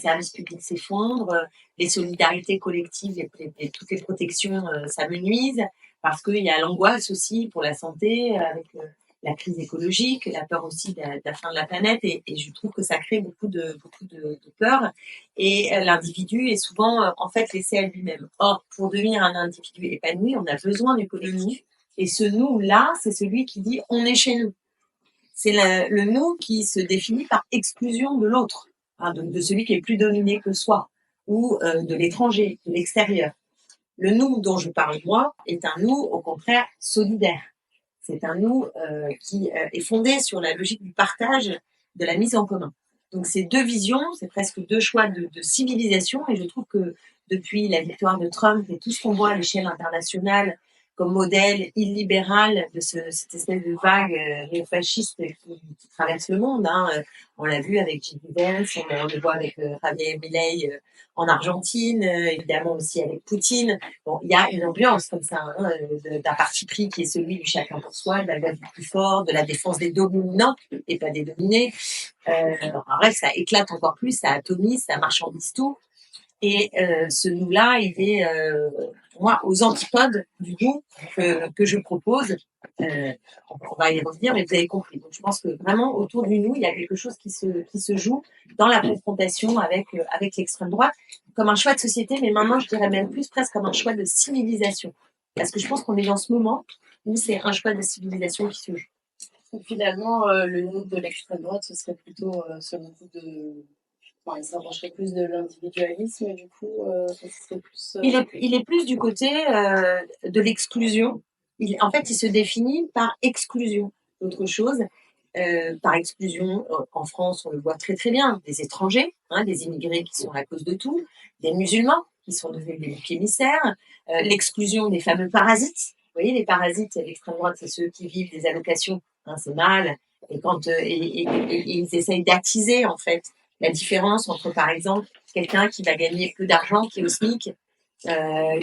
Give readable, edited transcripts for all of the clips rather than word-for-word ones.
services publics s'effondrent, les solidarités collectives et toutes les protections s'amenuisent, parce qu'il y a l'angoisse aussi pour la santé, avec la crise écologique, la peur aussi de la fin de la planète, et je trouve que ça crée beaucoup de peur, et l'individu est souvent en fait laissé à lui-même. Or, pour devenir un individu épanoui, on a besoin du collectif, et ce nous-là, c'est celui qui dit « on est chez nous ». C'est le nous qui se définit par exclusion de l'autre, hein, de celui qui est plus dominé que soi, ou de l'étranger, de l'extérieur. Le nous dont je parle moi est un nous au contraire solidaire. C'est un nous qui est fondé sur la logique du partage, de la mise en commun. Donc ces deux visions, c'est presque deux choix de civilisation, et je trouve que depuis la victoire de Trump et tout ce qu'on voit à l'échelle internationale comme modèle illibéral de cette espèce de vague néofasciste qui traverse le monde, hein. On l'a vu avec J.D. Vance, on le voit avec Javier Milei en Argentine, évidemment aussi avec Poutine. Bon, il y a une ambiance comme ça, hein, d'un parti pris qui est celui du chacun pour soi, de la loi du plus fort, de la défense des dominants et pas des dominés. En bref, ça éclate encore plus, ça atomise, ça marchandise tout. Et ce nous-là, il est, pour moi, aux antipodes du nous que je propose. On va y revenir, mais vous avez compris. Donc, je pense que vraiment, autour du nous, il y a quelque chose qui se joue dans la confrontation avec l'extrême droite, comme un choix de société, mais maintenant, je dirais même plus presque comme un choix de civilisation. Parce que je pense qu'on est dans ce moment où c'est un choix de civilisation qui se joue. Finalement, le nous de l'extrême droite, ce serait plutôt, selon vous, il se rapprocherait plus de l'individualisme, du coup, ce serait plus... Il est plus du côté de l'exclusion. En fait, il se définit par exclusion d'autre chose. Par exclusion, en France, on le voit très très bien, des étrangers, hein, des immigrés qui sont à cause de tout, des musulmans qui sont devenus des boucs émissaires, l'exclusion des fameux parasites. Vous voyez, les parasites à l'extrême droite, c'est ceux qui vivent des allocations, hein, c'est mal, et quand et ils essayent d'attiser en fait la différence entre, par exemple, quelqu'un qui va gagner peu d'argent, qui est au SMIC,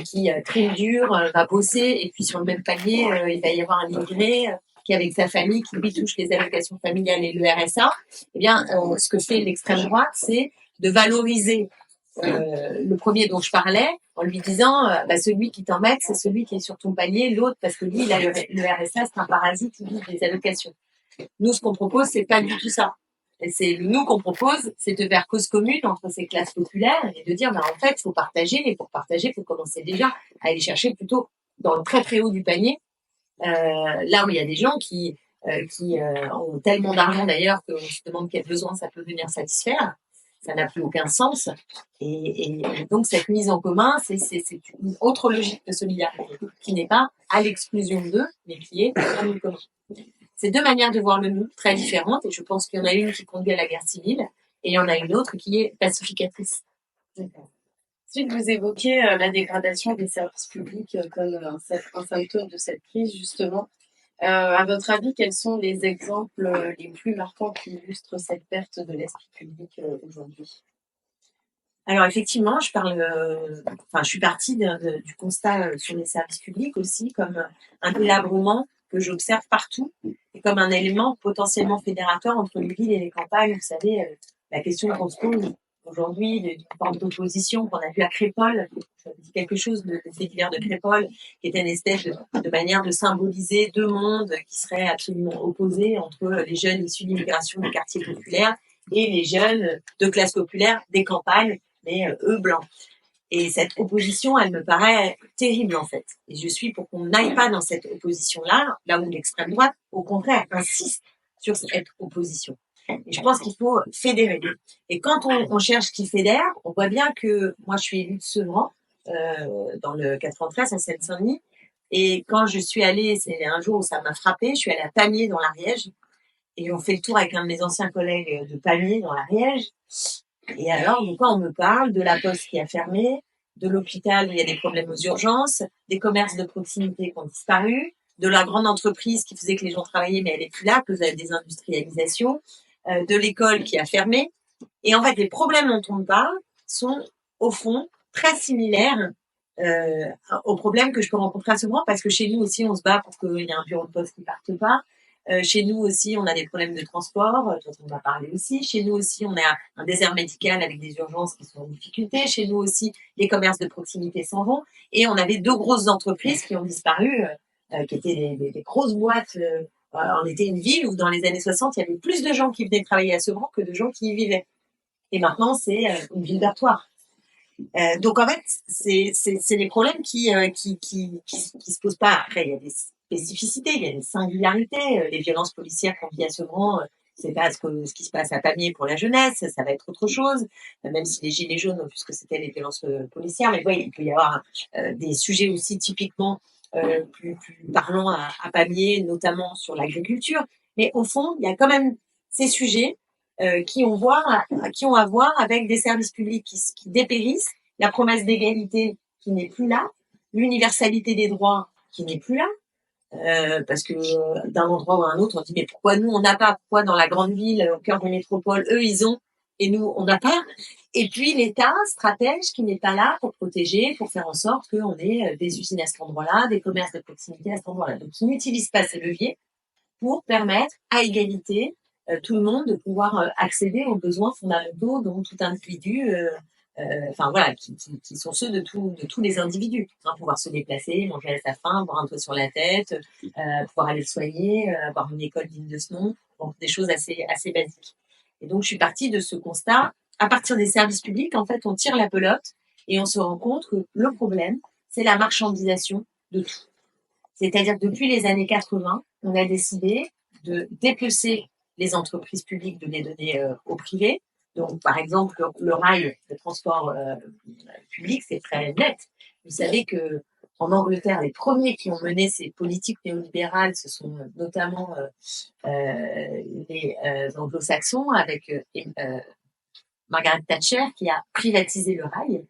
qui trime dur, va bosser, et puis sur le même palier, il va y avoir un immigré qui, avec sa famille, qui lui touche les allocations familiales et le RSA. Eh bien, ce que fait l'extrême droite, c'est de valoriser le premier dont je parlais, en lui disant celui qui t'embête, c'est celui qui est sur ton palier, l'autre, parce que lui, il a le RSA, c'est un parasite, il vit des allocations. Nous, ce qu'on propose, c'est pas du tout ça. Et c'est le nous qu'on propose, c'est de faire cause commune entre ces classes populaires et de dire, en fait, il faut partager, et pour partager, il faut commencer déjà à aller chercher plutôt dans le très très haut du panier, là où il y a des gens qui ont tellement d'argent d'ailleurs qu'on se demande quel besoin ça peut venir satisfaire. Ça n'a plus aucun sens. Et donc, cette mise en commun, c'est une autre logique de solidarité qui n'est pas à l'exclusion d'eux, mais qui est en commun. C'est deux manières de voir le nous très différentes, et je pense qu'il y en a une qui conduit à la guerre civile et il y en a une autre qui est pacificatrice. Ensuite, vous évoquez la dégradation des services publics comme un symptôme de cette crise, justement. À votre avis, quels sont les exemples les plus marquants qui illustrent cette perte de l'esprit public aujourd'hui? Alors effectivement, je suis partie du constat sur les services publics aussi comme un délabrement que j'observe partout, et comme un élément potentiellement fédérateur entre les villes et les campagnes. Vous savez, la question qu'on se pose aujourd'hui d'une forme d'opposition qu'on a vue à Crépol, ça dit quelque chose de fait divers de Crépol, qui était une espèce de manière de symboliser deux mondes qui seraient absolument opposés entre les jeunes issus d'immigration des quartiers populaires et les jeunes de classe populaire des campagnes, mais eux blancs. Et cette opposition, elle me paraît terrible en fait. Et je suis pour qu'on n'aille pas dans cette opposition-là, là où l'extrême droite, au contraire, insiste sur cette opposition. Et je pense qu'il faut fédérer. Et quand on cherche qui fédère, on voit bien que moi je suis élue de Sevran, dans le 93 à Seine-Saint-Denis. Et quand je suis allée, c'est un jour où ça m'a frappée, je suis allée à Pamiers dans l'Ariège. Et on fait le tour avec un de mes anciens collègues de Pamiers dans l'Ariège. Et alors, quand on me parle de la poste qui a fermé, de l'hôpital où il y a des problèmes aux urgences, des commerces de proximité qui ont disparu, de la grande entreprise qui faisait que les gens travaillaient mais elle n'est plus là, que vous avez des industrialisations, de l'école qui a fermé. Et en fait, les problèmes dont on me parle sont, au fond, très similaires aux problèmes que je peux rencontrer à Sevran, parce que chez nous aussi, on se bat pour qu'il y ait un bureau de poste qui ne parte pas. Chez nous aussi, on a des problèmes de transport, dont on va parler aussi. Chez nous aussi, on a un désert médical avec des urgences qui sont en difficulté. Chez nous aussi, les commerces de proximité s'en vont. Et on avait 2 grosses entreprises qui ont disparu, qui étaient des grosses boîtes. On était une ville où dans les années 60, il y avait plus de gens qui venaient travailler à Sevran que de gens qui y vivaient. Et maintenant, c'est une ville dortoir. Donc en fait, c'est des problèmes qui se posent pas. Après, il y a des spécificités, il y a des singularités. Les violences policières qu'on vit à Sevran, c'est pas ce qui se passe à Pamiers pour la jeunesse, ça va être autre chose. Même si les gilets jaunes, puisque c'était les violences policières, mais ouais, il peut y avoir des sujets aussi typiquement plus parlants à Pamiers, notamment sur l'agriculture. Mais au fond, il y a quand même ces sujets qui ont à voir avec des services publics qui dépérissent, la promesse d'égalité qui n'est plus là, l'universalité des droits qui n'est plus là, parce que d'un endroit ou à un autre, on dit mais pourquoi nous on n'a pas, pourquoi dans la grande ville, au cœur des métropoles, eux ils ont et nous on n'a pas. Et puis l'État stratège qui n'est pas là pour protéger, pour faire en sorte qu'on ait des usines à cet endroit-là, des commerces de proximité à cet endroit-là. Donc ils n'utilisent pas ces leviers pour permettre à égalité tout le monde de pouvoir accéder aux besoins fondamentaux dont tout individu, enfin voilà, qui sont ceux de tous les individus. Hein, pouvoir se déplacer, manger à sa faim, avoir un toit sur la tête, pouvoir aller se soigner, avoir une école digne de ce nom, donc des choses assez basiques. Et donc je suis partie de ce constat. À partir des services publics, en fait, on tire la pelote et on se rend compte que le problème, c'est la marchandisation de tout. C'est-à-dire que depuis les années 80, on a décidé de dépecer les entreprises publiques, de les donner au privé. Donc, par exemple, le rail, le transport public, c'est très net. Vous savez que en Angleterre, les premiers qui ont mené ces politiques néolibérales, ce sont notamment les anglo-saxons avec Margaret Thatcher qui a privatisé le rail.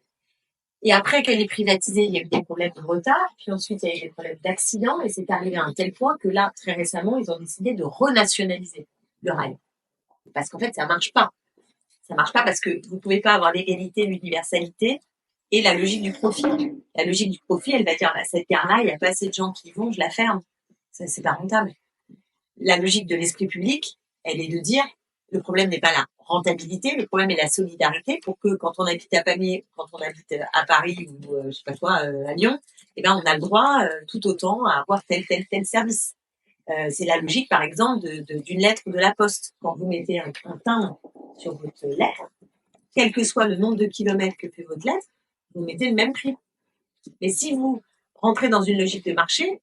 Et après qu'elle est privatisée, il y a eu des problèmes de retard, puis ensuite il y a eu des problèmes d'accident, et c'est arrivé à un tel point que là, très récemment, ils ont décidé de renationaliser le rail. Parce qu'en fait, ça marche pas. Ça marche pas parce que vous ne pouvez pas avoir l'égalité, l'universalité et la logique du profit. La logique du profit, elle va dire, bah, cette gare-là, il n'y a pas assez de gens qui y vont, je la ferme. Ça, c'est pas rentable. La logique de l'esprit public, elle est de dire, le problème n'est pas la rentabilité, le problème est la solidarité pour que quand on habite à Pamiers, quand on habite à Paris ou je sais pas quoi, à Lyon, eh ben on a le droit tout autant à avoir tel service. C'est la logique, par exemple, d'une lettre de la Poste. Quand vous mettez un timbre sur votre lettre, quel que soit le nombre de kilomètres que fait votre lettre, vous mettez le même prix. Mais si vous rentrez dans une logique de marché,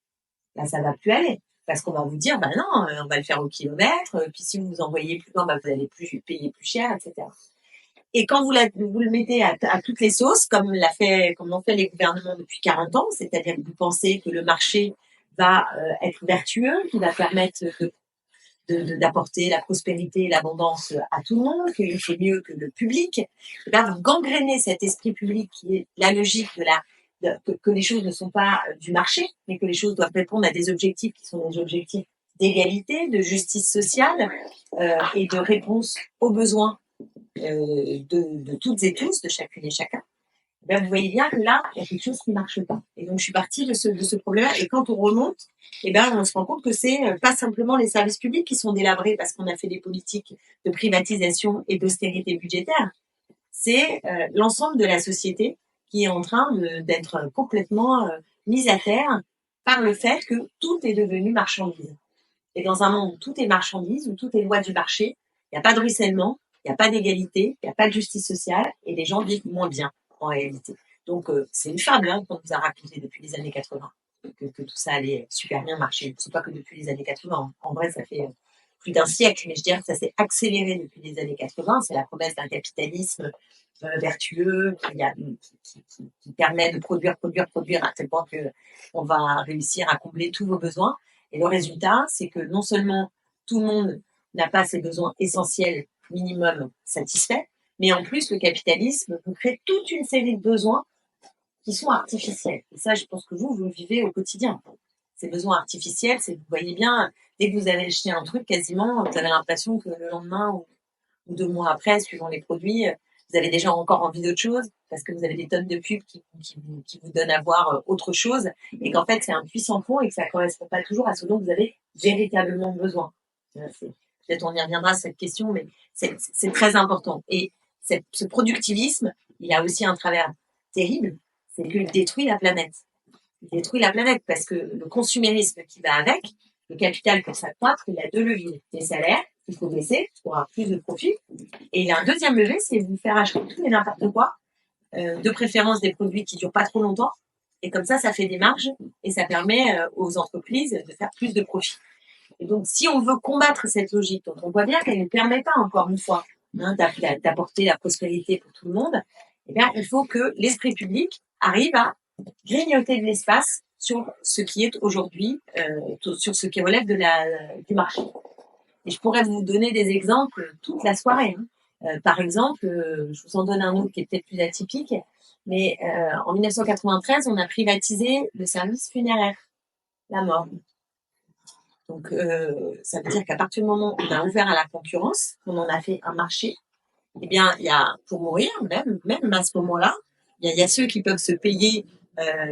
là, ça va plus aller. Parce qu'on va vous dire, bah non, on va le faire au kilomètre, puis si vous envoyez plus loin, bah vous allez payer plus cher, etc. Et quand vous le mettez à toutes les sauces, comme l'ont fait les gouvernements depuis 40 ans, c'est-à-dire que vous pensez que le marché va être vertueux, qui va permettre d'apporter la prospérité et l'abondance à tout le monde, qu'il fait mieux que le public, et bien vous gangrénez cet esprit public qui est la logique que les choses ne sont pas du marché, mais que les choses doivent répondre à des objectifs qui sont des objectifs d'égalité, de justice sociale et de réponse aux besoins de toutes et tous, de chacune et chacun. Ben, vous voyez bien que là, il y a quelque chose qui ne marche pas. Et donc, je suis partie de ce problème-là. Et quand on remonte, eh ben, on se rend compte que c'est pas simplement les services publics qui sont délabrés parce qu'on a fait des politiques de privatisation et d'austérité budgétaire. C'est l'ensemble de la société qui est en train d'être complètement mise à terre par le fait que tout est devenu marchandise. Et dans un monde où tout est marchandise, où tout est loi du marché, il n'y a pas de ruissellement, il n'y a pas d'égalité, il n'y a pas de justice sociale et les gens vivent moins bien en réalité. Donc c'est une fable qu'on nous a raconté depuis les années 80, que tout ça allait super bien marcher. C'est pas que depuis les années 80. En vrai, ça fait plus d'un siècle, mais je dirais que ça s'est accéléré depuis les années 80. C'est la promesse d'un capitalisme vertueux qui permet de produire à tel point qu'on va réussir à combler tous vos besoins. Et le résultat, c'est que non seulement tout le monde n'a pas ses besoins essentiels minimum satisfaits, mais en plus, le capitalisme peut créer toute une série de besoins qui sont artificiels. Et ça, je pense que vous le vivez au quotidien. Ces besoins artificiels, vous voyez bien, dès que vous avez acheté un truc, quasiment, vous avez l'impression que le lendemain ou 2 mois après, suivant les produits, vous avez déjà encore envie d'autre chose parce que vous avez des tonnes de pubs qui vous donnent à voir autre chose et qu'en fait, c'est un puissant fond et que ça correspond pas toujours à ce dont vous avez véritablement besoin. Peut-être on y reviendra à cette question, mais c'est très important. Et ce productivisme, il a aussi un travers terrible, c'est qu'il détruit la planète. Il détruit la planète parce que le consumérisme qui va avec, le capital pour s'accroître, il a deux leviers. Les salaires, il faut baisser pour avoir plus de profit. Et il y a un deuxième levier, c'est vous faire acheter tout et n'importe quoi, de préférence des produits qui durent pas trop longtemps. Et comme ça fait des marges et ça permet aux entreprises de faire plus de profit. Et donc, si on veut combattre cette logique, dont on voit bien qu'elle ne permet pas, encore une fois, d'apporter la prospérité pour tout le monde, eh bien, il faut que l'esprit public arrive à grignoter de l'espace sur ce qui est aujourd'hui, sur ce qui relève du marché. Et je pourrais vous donner des exemples toute la soirée. Par exemple, je vous en donne un autre qui est peut-être plus atypique, mais en 1993, on a privatisé le service funéraire, la mort. Donc, ça veut dire qu'à partir du moment où on a ouvert à la concurrence, qu'on en a fait un marché, eh bien, il y a, pour mourir, même à ce moment-là, il y a ceux qui peuvent se payer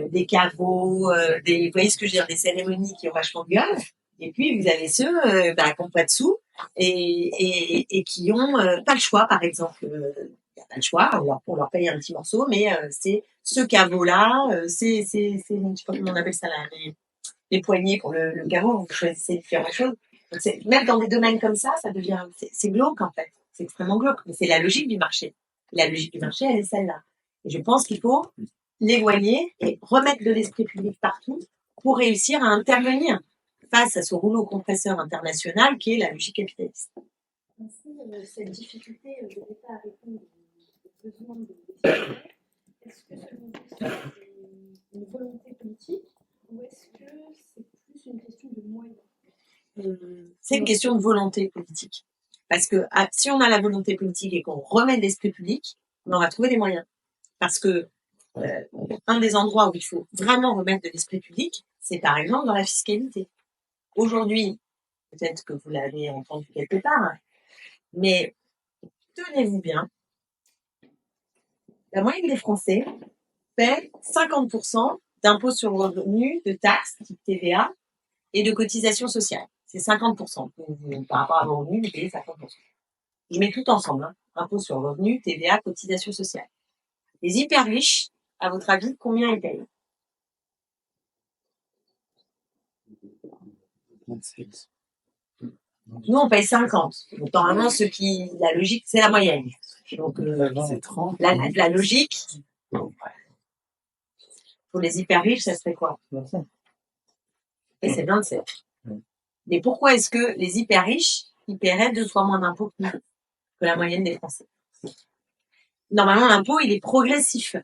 des caveaux, vous voyez ce que je veux dire, des cérémonies qui ont vachement de gueule. Et puis, vous avez ceux qui n'ont pas de sous et qui ont pas le choix, par exemple. Il n'y a pas le choix, on leur paye un petit morceau, mais c'est ce caveau-là, je sais pas comment on appelle ça là, les poignées pour le caveau, vous choisissez différentes choses. Donc même dans des domaines comme ça devient, c'est glauque en fait. C'est extrêmement glauque, mais c'est la logique du marché. La logique du marché, elle est celle-là. Et je pense qu'il faut l'éloigner et remettre de l'esprit public partout pour réussir à intervenir face à ce rouleau compresseur international qui est la logique capitaliste. Ainsi, cette difficulté de l'État à répondre aux besoins des citoyens, est-ce que selon vous, c'est une volonté politique ou est-ce que c'est plus une question de moyens? C'est une question de volonté politique. Parce que si on a la volonté politique et qu'on remet de l'esprit public, on va trouver des moyens. Parce que un des endroits où il faut vraiment remettre de l'esprit public, c'est par exemple dans la fiscalité. Aujourd'hui, peut-être que vous l'avez entendu quelque part, mais tenez-vous bien, la moyenne des Français paie 50% d'impôts sur le revenu, de taxes, type TVA, et de cotisations sociales. C'est 50%. Par rapport à vos revenus, vous payez 50%. Je mets tout ensemble, hein. Impôts sur le revenu, TVA, cotisations sociales. Les hyper riches, à votre avis, combien ils payent? 26. Nous, on paye 50. Donc, normalement, la logique, c'est la moyenne. Donc, c'est 30. La logique, pour les hyper riches, ça serait quoi? Et c'est 27. Mais pourquoi est-ce que les hyper riches, ils paieraient 2 fois moins d'impôts que la moyenne des Français? Normalement, l'impôt, il est progressif.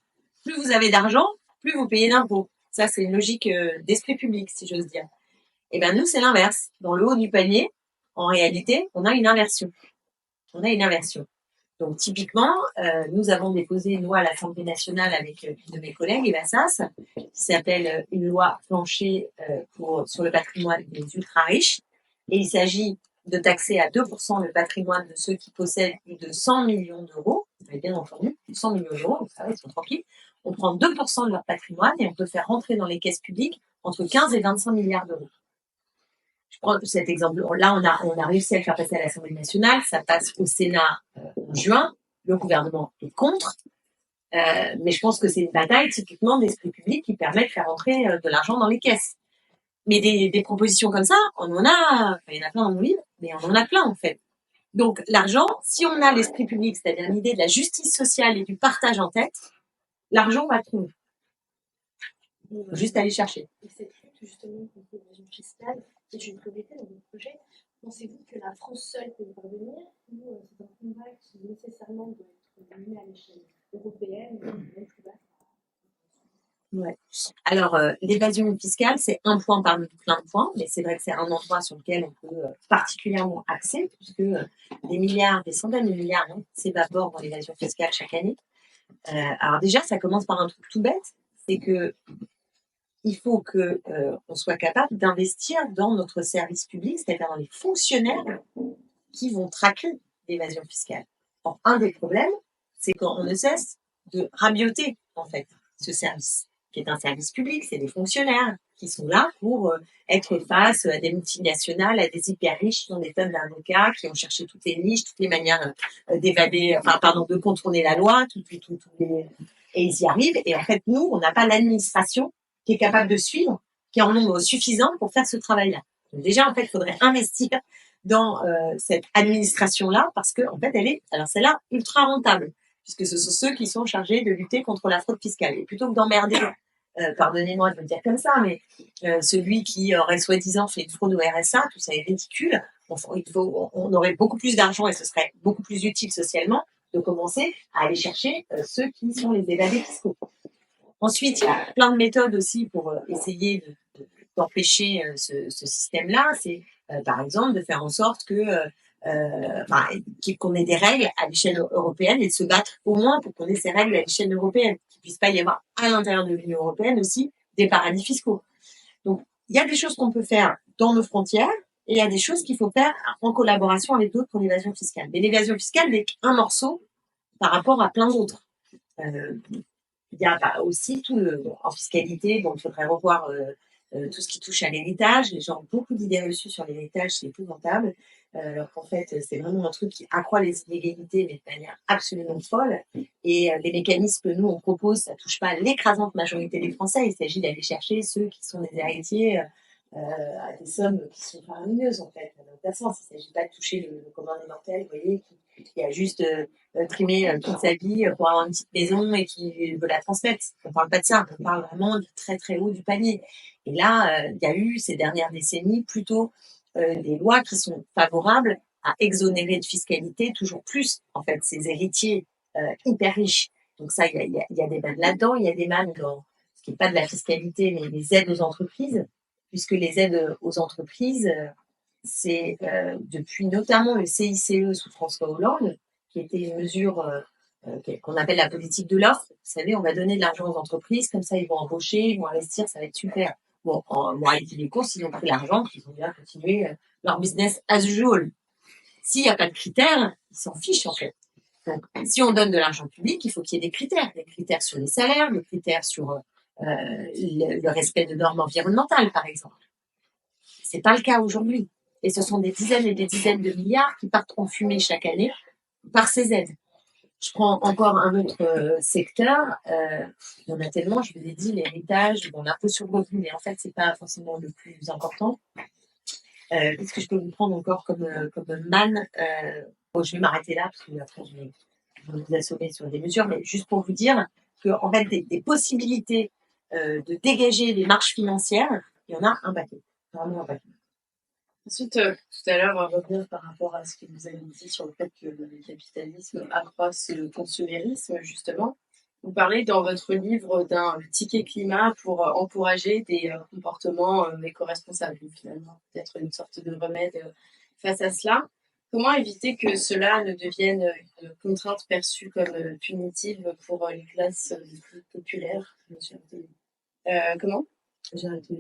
Plus vous avez d'argent, plus vous payez d'impôts. Ça, c'est une logique d'esprit public, si j'ose dire. Et bien, nous, c'est l'inverse. Dans le haut du panier, en réalité, on a une inversion. Donc, typiquement, nous avons déposé une loi à l'Assemblée nationale avec une de mes collègues, Eva Sass, qui s'appelle une loi plancher sur le patrimoine des ultra-riches. Et il s'agit de taxer à 2% le patrimoine de ceux qui possèdent plus de 100 millions d'euros. Vous avez bien entendu, 100 millions d'euros, donc ça va, ils sont tranquilles. On prend 2% de leur patrimoine et on peut faire rentrer dans les caisses publiques entre 15 et 25 milliards d'euros. Je prends cet exemple. Là, on a réussi à le faire passer à l'Assemblée nationale. Ça passe au Sénat en juin. Le gouvernement est contre. Mais je pense que c'est une bataille typiquement d'esprit public qui permet de faire rentrer de l'argent dans les caisses. Mais des propositions comme ça, on en a, il y en a plein dans nos livres, mais on en a plein en fait. Donc l'argent, si on a l'esprit public, c'est-à-dire l'idée de la justice sociale et du partage en tête, l'argent va trouver. Il faut juste aller chercher. Et cette lutte justement contre l'évasion fiscale est une priorité dans votre projet. Pensez-vous que la France seule peut y parvenir ou c'est un combat qui nécessairement doit être mené à l'échelle européenne ou même plus basse? Ouais. Alors, l'évasion fiscale, c'est un point parmi plein de points, mais c'est vrai que c'est un endroit sur lequel on peut particulièrement axer, puisque des milliards, des centaines de milliards s'évaporent dans l'évasion fiscale chaque année. Alors déjà, ça commence par un truc tout bête, c'est que il faut que on soit capable d'investir dans notre service public, c'est-à-dire dans les fonctionnaires qui vont traquer l'évasion fiscale. Or, un des problèmes, c'est qu'on ne cesse de rabioter, en fait, ce service, qui est un service public. C'est des fonctionnaires qui sont là pour être face à des multinationales, à des hyper riches qui ont des tonnes d'avocats, qui ont cherché toutes les niches, toutes les manières d'évader, de contourner la loi, et ils y arrivent. Et en fait, nous, on n'a pas l'administration qui est capable de suivre, qui est en nombre suffisant pour faire ce travail-là. Donc déjà, en fait, il faudrait investir dans cette administration-là parce que, en fait, celle-là, ultra rentable, puisque ce sont ceux qui sont chargés de lutter contre la fraude fiscale. Et plutôt que d'emmerder, pardonnez-moi de le dire comme ça, mais celui qui aurait soi-disant fait une fraude au RSA, tout ça est ridicule. On aurait beaucoup plus d'argent et ce serait beaucoup plus utile socialement de commencer à aller chercher ceux qui sont les évadés fiscaux. Ensuite, il y a plein de méthodes aussi pour essayer d'empêcher ce système-là. C'est par exemple de faire en sorte qu'on ait des règles à l'échelle européenne et de se battre au moins pour qu'on ait ces règles à l'échelle européenne, qu'il puisse pas y avoir à l'intérieur de l'Union européenne aussi des paradis fiscaux. Donc, il y a des choses qu'on peut faire dans nos frontières et il y a des choses qu'il faut faire en collaboration avec d'autres pour l'évasion fiscale. Mais l'évasion fiscale n'est qu'un morceau par rapport à plein d'autres. Il y a aussi en fiscalité, il faudrait revoir tout ce qui touche à l'héritage. Les gens ont beaucoup d'idées reçues sur l'héritage, c'est épouvantable. Alors qu'en fait, c'est vraiment un truc qui accroît les inégalités, mais de manière absolument folle. Et les mécanismes que nous, on propose, ça touche pas l'écrasante majorité des Français. Il s'agit d'aller chercher ceux qui sont des héritiers à des sommes qui sont faramineuses, en fait. Dans le sens, il ne s'agit pas de toucher le commun des mortels, vous voyez, qui a juste trimé toute sa vie pour avoir une petite maison et qui veut la transmettre. On parle pas de ça, on parle vraiment du très très haut du panier. Et là, il y a eu ces dernières décennies plutôt des lois qui sont favorables à exonérer de fiscalité toujours plus, en fait, ces héritiers hyper riches. Donc ça, il y a des mannes là-dedans, il y a des mannes dans ce qui n'est pas de la fiscalité, mais les aides aux entreprises, puisque les aides aux entreprises, c'est depuis notamment le CICE sous François Hollande, qui était une mesure qu'on appelle la politique de l'offre. Vous savez, on va donner de l'argent aux entreprises, comme ça ils vont embaucher, ils vont investir, ça va être super. Bon, en réalité des courses, ils ont pris l'argent, ils vont bien continuer leur business as usual. S'il n'y a pas de critères, ils s'en fichent en fait. Donc, si on donne de l'argent public, il faut qu'il y ait des critères sur les salaires, des critères sur le respect de normes environnementales, par exemple. C'est pas le cas aujourd'hui. Et ce sont des dizaines et des dizaines de milliards qui partent en fumée chaque année par ces aides. Je prends encore un autre secteur. Il y en a tellement, je vous ai dit, l'héritage, l'impôt sur le revenu, mais en fait, c'est pas forcément le plus important. Qu'est-ce que je peux vous prendre encore comme manne je vais m'arrêter là, parce que après, je vais vous assommer sur des mesures, mais juste pour vous dire que en fait, des possibilités de dégager des marges financières, il y en a un paquet. Vraiment un paquet. Ensuite, tout à l'heure, on va revenir par rapport à ce que vous avez dit sur le fait que le capitalisme accroisse le consumérisme, justement. Vous parlez dans votre livre d'un ticket climat pour encourager des comportements éco-responsables, finalement, peut-être une sorte de remède face à cela. Comment éviter que cela ne devienne une contrainte perçue comme punitive pour les classes les plus populaires? Comment? J'ai arrêté.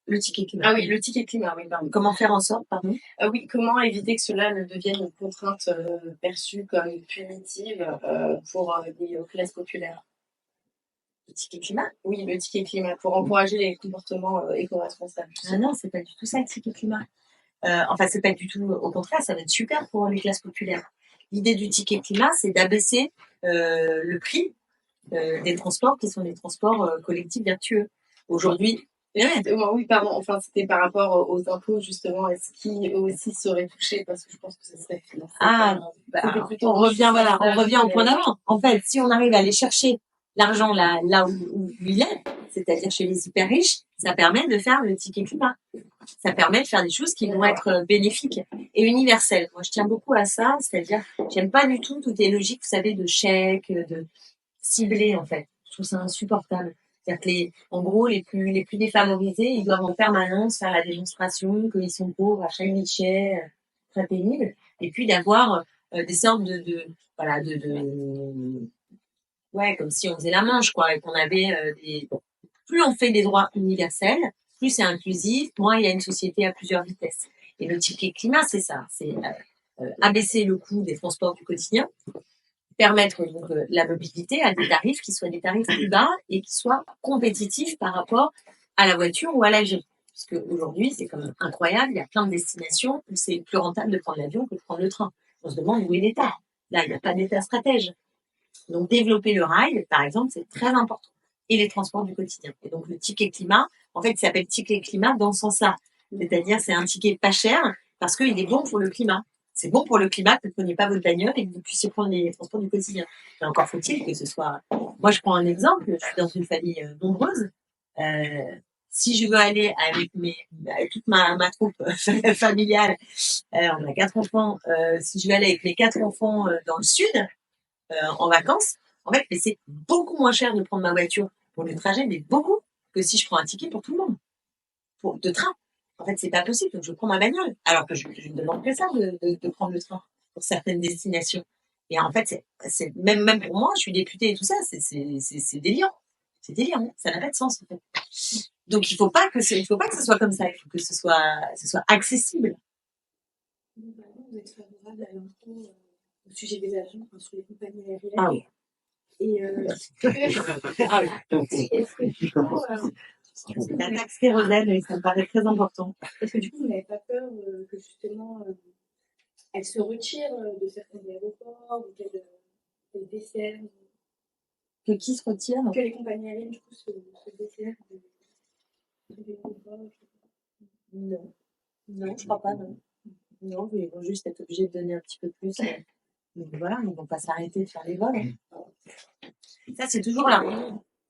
Le ticket climat. Ah oui, le ticket climat, oui, pardon. Comment faire en sorte, pardon? Oui, comment éviter que cela ne devienne une contrainte perçue comme punitive pour les classes populaires? Le ticket climat? Oui, le ticket climat, pour encourager les comportements éco-responsables. Ah non, c'est pas du tout ça le ticket climat. C'est pas du tout, au contraire, ça va être super pour les classes populaires. L'idée du ticket climat, c'est d'abaisser le prix des transports qui sont des transports collectifs vertueux. Aujourd'hui, oui, pardon. Enfin, c'était par rapport aux impôts, justement. Est-ce qu'ils aussi seraient touchés? Parce que je pense que ça serait financé. On revient au point d'avant. En fait, si on arrive à aller chercher l'argent là où il est, c'est-à-dire chez les hyper riches, ça permet de faire le ticket climat. Ça permet de faire des choses qui vont être bénéfiques et universelles. Moi, je tiens beaucoup à ça, c'est-à-dire, j'aime pas du tout toutes les logiques, vous savez, de chèques, de ciblés, en fait. Je trouve ça insupportable. C'est-à-dire que en gros, les plus défavorisés, ils doivent en permanence faire la démonstration qu'ils sont pauvres à chaque guichet, très pénible. Et puis d'avoir des sortes ouais, comme si on faisait la manche, quoi, et qu'on avait plus on fait des droits universels, plus c'est inclusif, moins il y a une société à plusieurs vitesses. Et le ticket climat, c'est ça, c'est abaisser le coût des transports du quotidien, permettre donc la mobilité à des tarifs qui soient des tarifs plus bas et qui soient compétitifs par rapport à la voiture ou à l'avion. Parce qu'aujourd'hui, c'est quand même incroyable, il y a plein de destinations où c'est plus rentable de prendre l'avion que de prendre le train. On se demande où est l'État. Là, il n'y a pas d'État stratège. Donc, développer le rail, par exemple, c'est très important. Et les transports du quotidien. Et donc, le ticket climat, en fait, il s'appelle ticket climat dans ce sens-là. C'est-à-dire, c'est un ticket pas cher parce qu'il est bon pour le climat. C'est bon pour le climat que vous ne preniez pas votre bagnole et que vous puissiez prendre les transports du quotidien. Et encore faut-il que ce soit... Moi, je prends un exemple. Je suis dans une famille nombreuse. Si je veux aller avec toute ma troupe familiale, on a 4 enfants. Si je veux aller avec mes 4 enfants dans le sud, en vacances, en fait, mais c'est beaucoup moins cher de prendre ma voiture pour le trajet, mais beaucoup, que si je prends un ticket pour tout le monde, de train. En fait, c'est pas possible, donc je prends ma bagnole. Alors que je ne demande que ça de prendre le train pour certaines destinations. Et en fait, c'est même pour moi, je suis députée et tout ça, c'est délirant. C'est délirant, ça n'a pas de sens en fait. Donc il faut pas que ce soit comme ça, il faut que ce soit accessible. Vous êtes favorable à l'impôt au sujet des avions, enfin, sur les compagnies aériennes. Ah oui. Et est-ce que du coup, La taxe kérosène, ça me paraît très important. est-ce que du coup, vous n'avez pas peur que justement elle se retire de certains aéroports ou qu'elle dessert, Que qui se retire? que les compagnies aériennes du coup se desserrent des aéroports? Non. Non, je crois pas, non. Non, ils vont juste être obligés de donner un petit peu plus. Mais voilà, ils vont pas s'arrêter de faire les vols. Ça, c'est toujours là.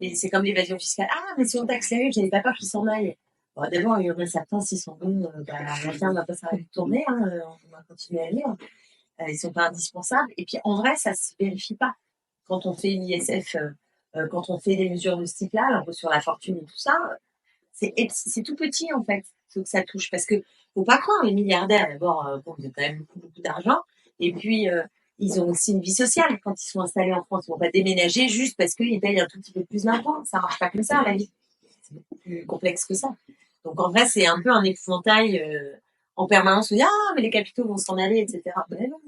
Et c'est comme l'évasion fiscale. Ah, mais si on taxe les riches, j'avais pas peur qu'ils s'en aillent. Bon, d'abord, il y en a certains, s'ils sont bons, la Terre va pas s'arrêter de tourner, hein, on va continuer à vivre. Ils sont pas indispensables. Et puis, en vrai, ça se vérifie pas. Quand on fait l'ISF, quand on fait des mesures de ce type-là, alors sur la fortune et tout ça, c'est tout petit, en fait, faut que ça touche. Parce que, faut pas croire, les milliardaires, d'abord, bon, ils ont quand même beaucoup d'argent. Et puis, ils ont aussi une vie sociale quand ils sont installés en France. Ils vont pas déménager juste parce qu'ils payent un tout petit peu plus d'impôts. Ça marche pas comme ça, la vie. C'est beaucoup plus complexe que ça. Donc, en vrai, c'est un peu un épouvantail en permanence. On dit, ah, mais les capitaux vont s'en aller, etc. Mais non,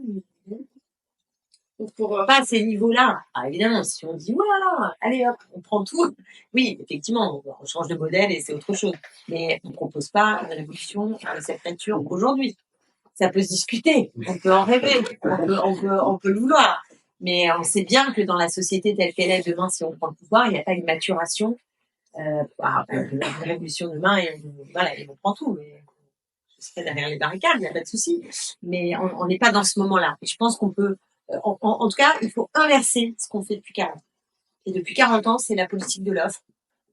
Donc pour pas à ces niveaux-là. Ah, évidemment, si on dit, voilà, allez hop, on prend tout. Oui, effectivement, on change de modèle et c'est autre chose. Mais on propose pas une révolution de cette nature aujourd'hui. Ça peut se discuter, on peut en rêver, on peut le vouloir. Mais on sait bien que dans la société telle qu'elle est demain, si on prend le pouvoir, il n'y a pas une maturation. La révolution demain, voilà, ils vont prendre tout. Mais je serai derrière les barricades, il n'y a pas de souci. Mais on n'est pas dans ce moment-là. Et je pense qu'on peut, en tout cas, il faut inverser ce qu'on fait depuis 40 ans. Et depuis 40 ans, c'est la politique de l'offre.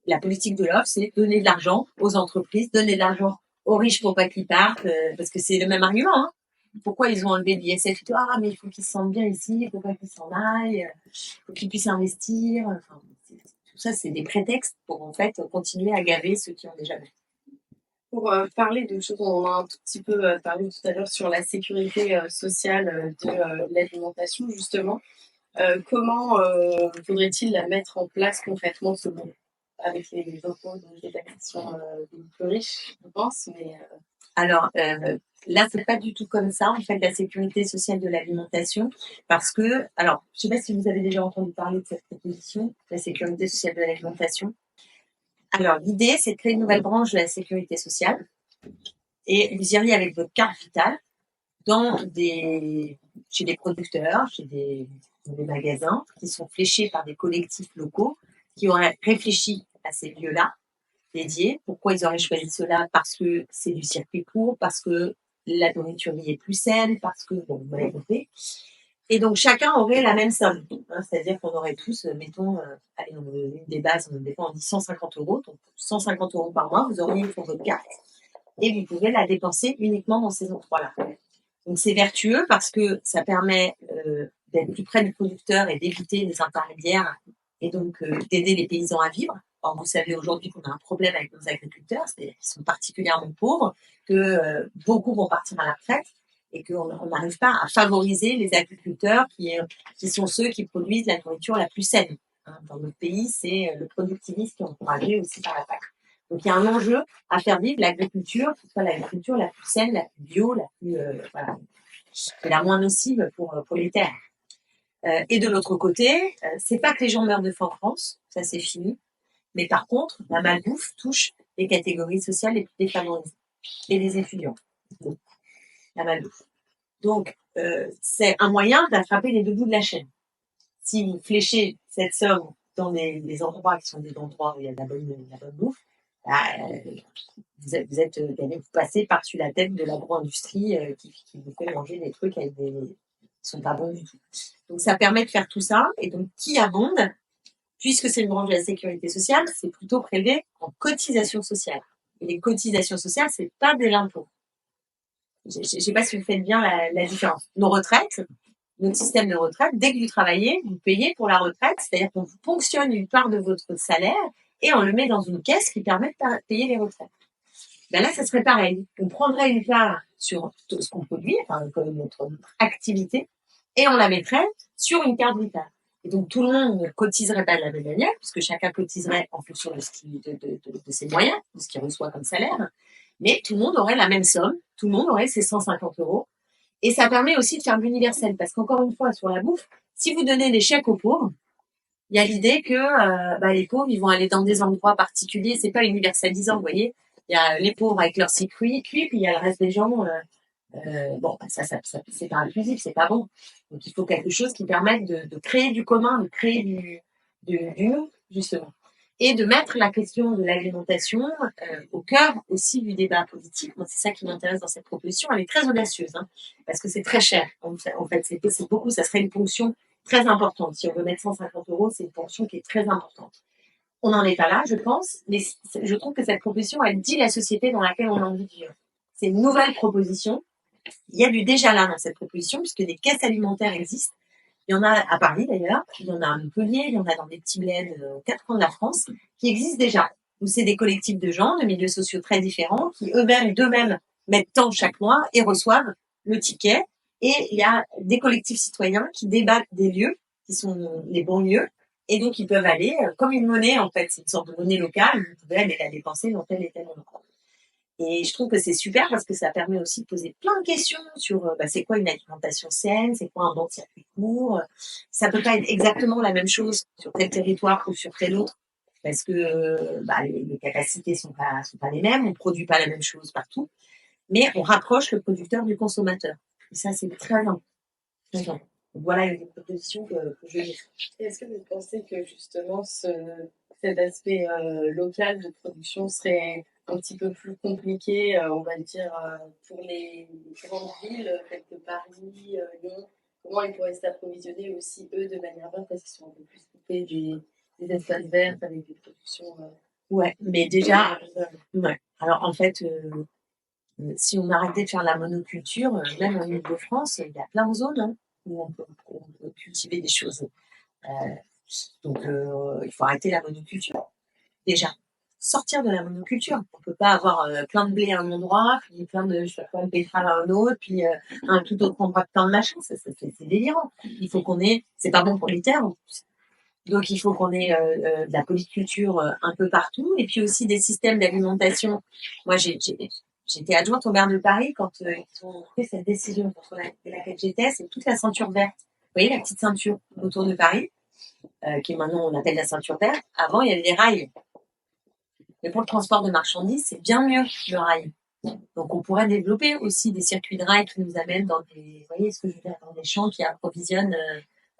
La politique de l'offre, c'est donner de l'argent aux entreprises, donner de l'argent aux riches pour pas qu'ils partent, parce que c'est le même argument. Hein. Pourquoi ils ont enlevé l'ISF? Ah, mais il faut qu'ils se sentent bien ici, il faut pas qu'ils s'en aillent, il faut qu'ils puissent investir. Enfin, tout ça, c'est des prétextes pour en fait continuer à gaver ceux qui ont déjà fait. Pour parler de choses, on en a un tout petit peu parlé tout à l'heure sur la sécurité sociale de l'alimentation, justement. Comment faudrait-il la mettre en place concrètement selon avec les impôts des taxations des plus riches, je pense, mais Alors là, c'est pas du tout comme ça, en fait, la sécurité sociale de l'alimentation, parce que, alors, je sais pas si vous avez déjà entendu parler de cette proposition, la sécurité sociale de l'alimentation. Alors, l'idée, c'est de créer une nouvelle branche de la sécurité sociale, et vous iriez avec votre carte vitale chez des producteurs, chez des magasins qui sont fléchés par des collectifs locaux qui auraient réfléchi à ces lieux-là dédiés. Pourquoi ils auraient choisi cela? Parce que c'est du circuit court, parce que la nourriture y est plus saine, parce que, bon, vous m'avez compris. Et donc, chacun aurait la même somme. Hein, c'est-à-dire qu'on aurait tous, mettons, allez, une des bases, des fois on dit 150 €. Donc, 150 € par mois, vous auriez pour votre carte. Et vous pouvez la dépenser uniquement dans ces endroits-là. Donc, c'est vertueux parce que ça permet d'être plus près du producteur et d'éviter les intermédiaires et donc d'aider les paysans à vivre. Or, vous savez aujourd'hui qu'on a un problème avec nos agriculteurs, c'est-à-dire qu'ils sont particulièrement pauvres, que beaucoup vont partir à la retraite et qu'on n'arrive pas à favoriser les agriculteurs qui sont ceux qui produisent la nourriture la plus saine. Hein, dans notre pays, c'est le productivisme qui est encouragé aussi par la PAC. Donc, il y a un enjeu à faire vivre l'agriculture, que ce soit l'agriculture la plus saine, la plus bio, la plus, voilà, et la moins nocive pour les terres. Et de l'autre côté, c'est pas que les gens meurent de faim en France, ça c'est fini. Mais par contre, la malbouffe touche les catégories sociales les plus défavorisées et les étudiants. La malbouffe. Donc, c'est un moyen d'attraper les deux bouts de la chaîne. Si vous fléchez cette somme dans des endroits qui sont des endroits où il y a de la bonne bouffe, bah, vous passez par-dessus la tête de l'agro-industrie qui vous fait manger des trucs qui sont pas bons du tout. Donc, ça permet de faire tout ça. Et donc, qui abonde, puisque c'est une branche de la sécurité sociale, c'est plutôt prélevé en cotisation sociale. Et les cotisations sociales, c'est pas de l'impôt. Je sais pas si vous faites bien la différence. Nos retraites, notre système de retraite, dès que vous travaillez, vous payez pour la retraite, c'est-à-dire qu'on vous ponctionne une part de votre salaire et on le met dans une caisse qui permet de payer les retraites. Ben là, ça serait pareil. On prendrait une part sur tout ce qu'on produit, enfin, comme notre activité, et on la mettrait sur une carte vitale. Et donc, tout le monde ne cotiserait pas de la même manière, puisque chacun cotiserait en fonction de ses moyens, de ce qu'il reçoit comme salaire. Mais tout le monde aurait la même somme, tout le monde aurait ses 150 €. Et ça permet aussi de faire de l'universel, parce qu'encore une fois, sur la bouffe, si vous donnez des chèques aux pauvres, il y a l'idée que les pauvres, ils vont aller dans des endroits particuliers. C'est pas universalisant, vous voyez. Il y a les pauvres avec leur circuit, puis il y a le reste des gens. Ça c'est pas inclusif, c'est pas bon. Donc il faut quelque chose qui permette de créer du commun, de créer du nous, justement. Et de mettre la question de l'alimentation au cœur aussi du débat politique. Moi, c'est ça qui m'intéresse dans cette proposition. Elle est très audacieuse, hein, parce que c'est très cher. En fait, c'est beaucoup. Ça serait une ponction très importante. Si on veut mettre 150 €, c'est une ponction qui est très importante. On n'en est pas là, je pense, mais je trouve que cette proposition, elle dit la société dans laquelle on a envie de vivre. C'est une nouvelle proposition. Il y a du déjà là dans cette proposition, puisque des caisses alimentaires existent. Il y en a à Paris d'ailleurs, il y en a à Montpellier, il y en a dans des petits bleds aux 4 coins de la France, qui existent déjà. Où c'est des collectifs de gens, de milieux sociaux très différents, qui d'eux-mêmes mettent tant chaque mois et reçoivent le ticket. Et il y a des collectifs citoyens qui débattent des lieux, qui sont les bons lieux, et donc ils peuvent aller, comme une monnaie en fait, c'est une sorte de monnaie locale, vous pouvez aller la dépenser dans tel et tel endroit. Et je trouve que c'est super parce que ça permet aussi de poser plein de questions sur c'est quoi une alimentation saine, c'est quoi un bon circuit court. Ça peut pas être exactement la même chose sur tel territoire ou sur tel autre parce que les capacités sont pas les mêmes, on produit pas la même chose partout, mais on rapproche le producteur du consommateur. Et ça, c'est très important. Donc, voilà une proposition que je dis. Est-ce que vous pensez que justement cet aspect local de production serait un petit peu plus compliqué, on va dire, pour les grandes villes telles que Paris, Lyon? Comment ils pourraient s'approvisionner aussi, eux, de manière verte, parce qu'ils sont un peu plus coupés des espaces verts avec des productions... Ouais, mais déjà, ouais. Alors en fait, si on arrêtait de faire la monoculture, même en Île-de-France, il y a plein de zones où on peut cultiver des choses. Donc, il faut arrêter la monoculture. Déjà, sortir de la monoculture. On peut pas avoir plein de blé à un endroit, puis plein de de betterave à un autre, puis un tout autre endroit plein de machins. C'est délirant. Il faut qu'on ait, c'est pas bon pour les terres en plus. Donc il faut qu'on ait de la polyculture un peu partout, et puis aussi des systèmes d'alimentation. Moi, j'étais adjointe au maire de Paris quand ils ont pris cette décision contre laquelle j'étais. C'est toute la ceinture verte. Vous voyez la petite ceinture autour de Paris, qui maintenant on appelle la ceinture verte. Avant, il y avait des rails. Mais pour le transport de marchandises, c'est bien mieux le rail. Donc, on pourrait développer aussi des circuits de rail qui nous amènent dans vous voyez ce que je veux dire, dans des champs qui approvisionnent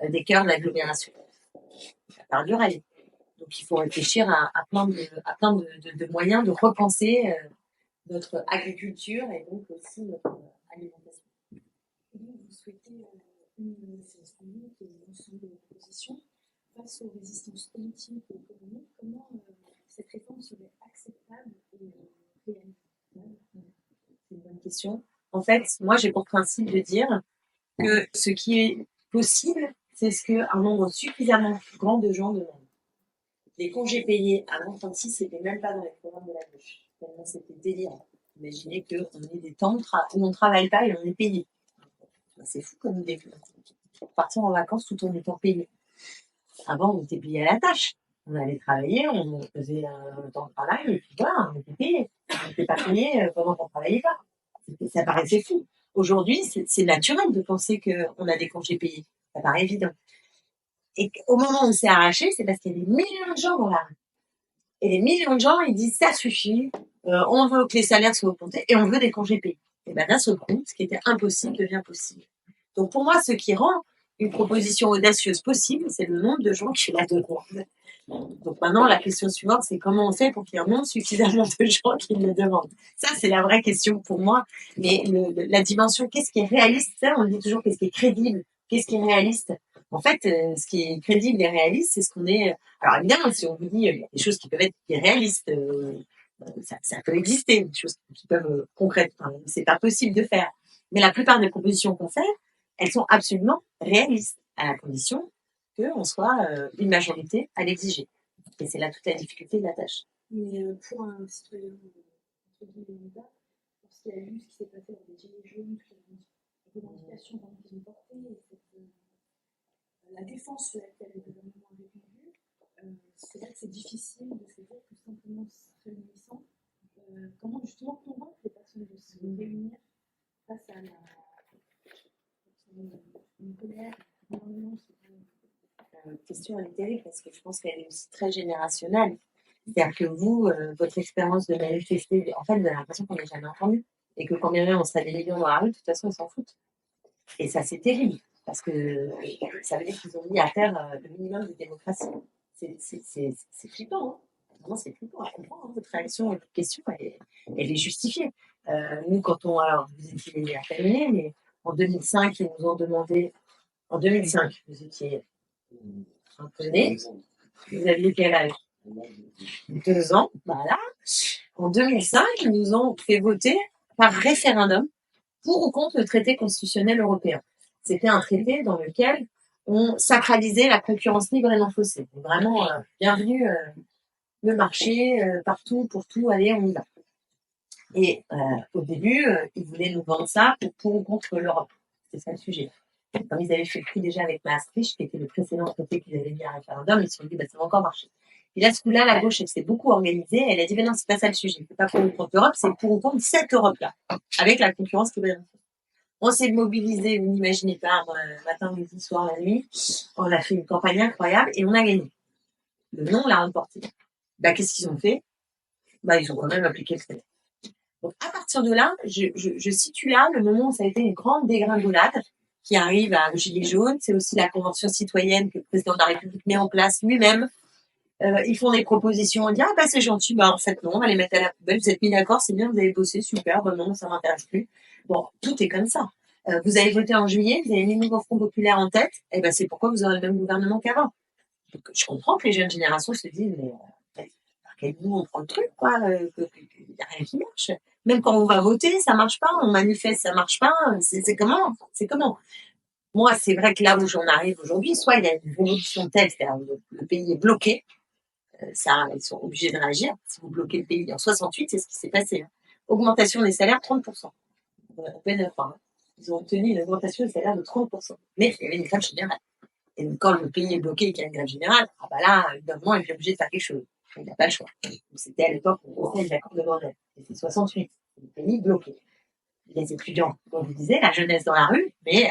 des cœurs de l'agglomération. Ça part du rail. Donc, il faut réfléchir à plein de moyens de repenser notre agriculture et donc aussi notre alimentation. Vous souhaitez une séance publique et une ensemble de propositions face aux résistances politiques et économiques. Comment cette réforme serait acceptable et réalisable? C'est une bonne question. En fait, moi, j'ai pour principe de dire que ce qui est possible, c'est ce qu'un nombre suffisamment grand de gens demandent. Les congés payés avant 36, c'était même pas dans les programmes de la gauche. Tellement c'était délirant. Imaginez qu'on ait des temps où on ne travaille pas et on est payé. C'est fou comme idée. Partir en vacances tout en étant payé. Avant, on était payé à la tâche. On allait travailler, on faisait un temps de travail, et puis voilà, on était payé. On n'était pas payé pendant qu'on ne travaillait pas. Ça paraissait fou. Aujourd'hui, c'est naturel de penser qu'on a des congés payés. Ça paraît évident. Et au moment où on s'est arraché, c'est parce qu'il y a des millions de gens dans la rue. Et les millions de gens, ils disent ça suffit, on veut que les salaires soient augmentés et on veut des congés payés. Et ben d'un seul coup, ce qui était impossible devient possible. Donc pour moi, ce qui rend une proposition audacieuse possible, c'est le nombre de gens qui la demandent. Donc maintenant, la question suivante, c'est comment on fait pour qu'il y ait un nombre suffisamment de gens qui le demandent. Ça, c'est la vraie question pour moi. Mais la dimension, qu'est-ce qui est réaliste, ça, on dit toujours qu'est-ce qui est crédible, qu'est-ce qui est réaliste. En fait, ce qui est crédible et réaliste, c'est ce qu'on est. Alors évidemment, si on vous dit il y a des choses qui peuvent être irréalistes, ça peut exister, des choses qui peuvent concrètes. Enfin, c'est pas possible de faire. Mais la plupart des propositions qu'on fait, elles sont absolument réalistes, à la condition qu'on soit une majorité à l'exiger. Et c'est là toute la difficulté de la tâche. Mais pour un citoyen, entre guillemets, lambda, lorsqu'il a vu ce qui s'est passé dans les Gilets jaunes, toutes les revendications qu'ils ont portées, et la défense sur laquelle le gouvernement a répondu, c'est vrai que c'est difficile de se dire que simplement se réunissant, comment justement convaincre les personnes de se réunir face à une colère, un gouvernement. Question elle est terrible parce que je pense qu'elle est aussi très générationnelle. C'est-à-dire que vous, votre expérience de manifester, en fait, vous avez l'impression qu'on n'est jamais entendu. Et que quand bien même on serait des millions dans la rue, de toute façon, ils s'en foutent. Et ça, c'est terrible. Parce que ça veut dire qu'ils ont mis à terre le minimum de démocratie. C'est flippant. Hein. Vraiment, c'est flippant. Je comprends hein, votre réaction et votre question, elle est justifiée. Nous, quand on. Alors, vous étiez à terminer, mais en 2005, ils nous ont demandé. En 2005, vous étiez un peu né. Vous aviez quel âge 2 ans, voilà. En 2005, ils nous ont fait voter par référendum pour ou contre le traité constitutionnel européen. C'était un traité dans lequel on sacralisait la concurrence libre et non faussée. Donc vraiment, bienvenue le marché, partout, pour tout, allez, on y va. Et au début, ils voulaient nous vendre ça pour ou contre l'Europe. C'est ça le sujet. Comme ils avaient fait le coup déjà avec Maastricht, qui était le précédent traité qu'ils avaient mis à référendum, ils se sont dit, bah, ça va encore marcher. Et là, ce coup-là, la gauche, elle s'est beaucoup organisée. Elle a dit, mais non, c'est pas ça le sujet. C'est pas pour ou contre l'Europe, c'est pour ou contre cette Europe-là. Avec la concurrence qui va y avoir. On s'est mobilisé, vous n'imaginez pas, matin, midi, soir, la nuit. On a fait une campagne incroyable et on a gagné. Le non l'a remporté. Bah, qu'est-ce qu'ils ont fait? Bah, ils ont quand même appliqué le traité. Donc, à partir de là, je situe là le moment où ça a été une grande dégringolade qui arrive à Gilets jaunes. C'est aussi la convention citoyenne que le président de la République met en place lui-même. Ils font des propositions, on dit ah bah c'est gentil, bah en fait non, on va les mettre à la poubelle, vous êtes mis d'accord, c'est bien, vous avez bossé, super, bah non, ça m'intéresse plus. Bon, tout est comme ça. Vous avez voté en juillet, vous avez mis le nouveau Front populaire en tête, et ben c'est pourquoi vous aurez le même gouvernement qu'avant. Donc, je comprends que les jeunes générations se disent mais par quel bout on prend le truc quoi, il n'y a rien qui marche. Même quand on va voter, ça marche pas, on manifeste, ça marche pas, c'est comment? Moi, c'est vrai que là où j'en arrive aujourd'hui, soit il y a une révolution telle, c'est-à-dire le pays est bloqué, ça, ils sont obligés de réagir. Si vous bloquez le pays en 68, c'est ce qui s'est passé. Hein. Augmentation des salaires 30%. On peut ne pas. Hein. Ils ont obtenu une augmentation des salaires de 30%. Mais il y avait une grève générale. Et donc, quand le pays est bloqué et qu'il y a une grève générale, ah bah là, évidemment, il est obligé de faire quelque chose. Il n'a pas le choix. Donc, c'était à l'époque où on faisait l'accord de Grenelle. C'était 68. Le pays bloqué. Les étudiants, comme vous disiez, la jeunesse dans la rue, mais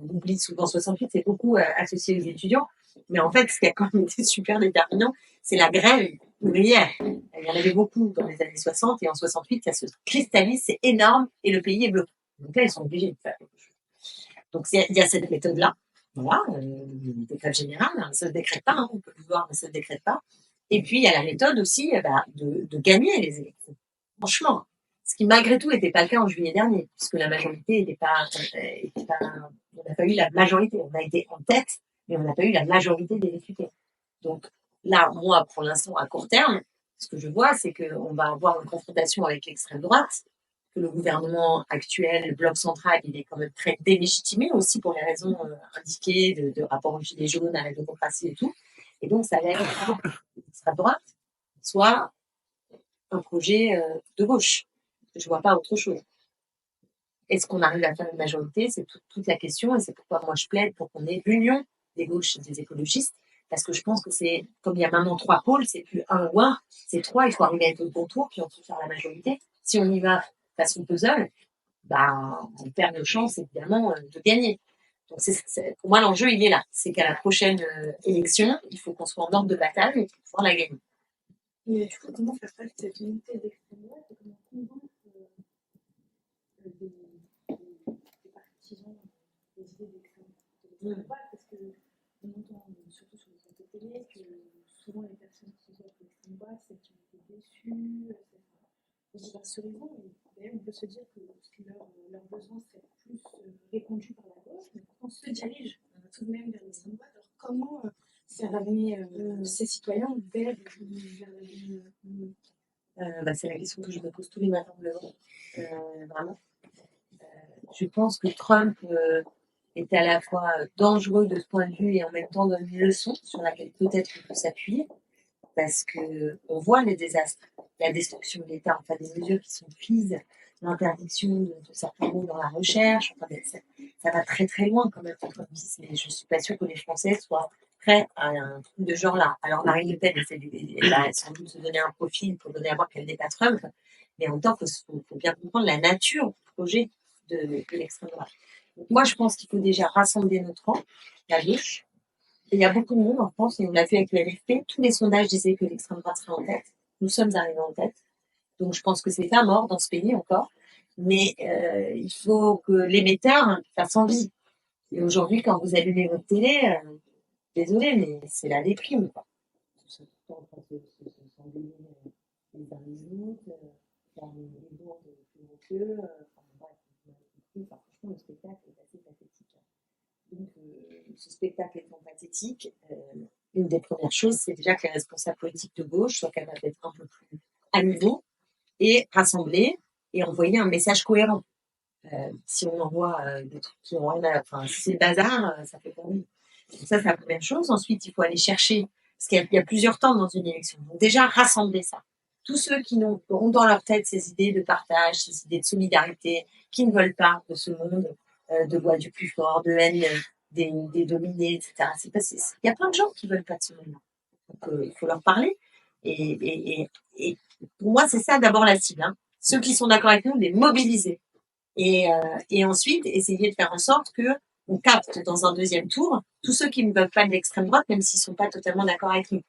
on oublie souvent 68, c'est beaucoup associé aux étudiants. Mais en fait, ce qui a quand même été super déterminant, c'est la grève ouvrière. Il y en avait beaucoup dans les années 60 et en 68, ça se cristallise, c'est énorme et le pays est bloqué. Donc là, ils sont obligés de faire quelque chose. Donc il y a cette méthode-là. Voilà, le décret général, hein, ça ne se décrète pas, hein, on peut le voir, mais ça ne se décrète pas. Et puis il y a la méthode aussi de gagner les élections. Franchement, ce qui malgré tout n'était pas le cas en juillet dernier, puisque la majorité n'était pas, on n'a pas eu la majorité. On a été en tête, mais on n'a pas eu la majorité des députés. Donc là, moi, pour l'instant, à court terme, ce que je vois, c'est qu'on va avoir une confrontation avec l'extrême droite, que le gouvernement actuel, le bloc central, il est quand même très délégitimé aussi pour les raisons indiquées de rapport aux gilets jaunes, à la démocratie et tout. Et donc, ça va être l'extrême droite, soit un projet de gauche. Je vois pas autre chose. Est-ce qu'on arrive à faire une majorité? C'est toute la question et c'est pourquoi moi je plaide pour qu'on ait l'union des gauches et des écologistes parce que je pense que c'est, comme il y a maintenant 3 pôles, c'est plus 1 ou 1, c'est 3, il faut arriver à être au bon tour puis ensuite faire la majorité. Si on y va façon puzzle, bah, on perd nos chances évidemment de gagner. Donc pour moi, l'enjeu, il est là. C'est qu'à la prochaine élection, il faut qu'on soit en ordre de bataille pour pouvoir la gagner. Mais du coup, comment faire face à cette unité d'extrême droite et comment convaincre des partisans des idées d'extrême droite, parce qu'on entend surtout sur les plateaux télé que souvent les personnes qui votent l'extrême droite, c'est qui ont été déçues, etc. Rassurez-vous, d'ailleurs, on peut se dire que leurs besoins seraient plus répondus par la gauche, mais pourtant se dirigent tout de même vers l'extrême droite. Alors comment faire amener ces citoyens vers la C'est la question que je me pose tous les matins en me levant. Vraiment. Je pense que Trump est à la fois dangereux de ce point de vue et en même temps donne une leçon sur laquelle peut-être on peut s'appuyer, parce que on voit les désastres, la destruction de l'État, enfin des mesures qui sont prises, l'interdiction de certains mots dans la recherche, enfin, ça va très très loin quand même. Mais je suis pas sûre que les Français soient prêts à un truc de genre-là. Alors Marine Le Pen, elle va sans doute se donner un profil pour donner à voir qu'elle n'est pas Trump, mais en même temps, faut bien comprendre la nature du projet de l'extrême droite. Donc, moi, je pense qu'il faut déjà rassembler notre rang, la gauche. Et il y a beaucoup de monde en France, et on l'a vu avec le LFP, tous les sondages disaient que l'extrême droite serait en tête. Nous sommes arrivés en tête. Donc je pense que c'est pas mort dans ce pays encore. Mais il faut que l'émetteur fasse envie. Et aujourd'hui, quand vous allumez votre télé, désolé, mais c'est la déprime, quoi. Ils sont tout le temps en train de s'engueuler les uns les autres, faire les bourdes plus haut qu'eux. Franchement, le spectacle est assez pathétique. Donc, ce spectacle étant pathétique, une des premières choses, c'est déjà que les responsables politiques de gauche soient capables d'être un peu plus à niveau et rassembler et envoyer un message cohérent. Si on envoie des trucs qui ont rien à... Enfin, si c'est le bazar, ça fait pas envie. Donc ça, c'est la première chose. Ensuite, il faut aller chercher, parce qu'il y a plusieurs temps dans une élection. Donc déjà, rassembler ça. Tous ceux qui auront dans leur tête ces idées de partage, ces idées de solidarité, qui ne veulent pas de ce monde de loi du plus fort, de haine des dominés, etc. Il y a plein de gens qui veulent pas de ce monde-là. Donc, il faut leur parler. Et pour moi, c'est ça d'abord la cible. Hein. Ceux qui sont d'accord avec nous, les mobiliser. Et ensuite, essayer de faire en sorte que on capte dans un deuxième tour tous ceux qui ne veulent pas de l'extrême droite, même s'ils sont pas totalement d'accord avec nous.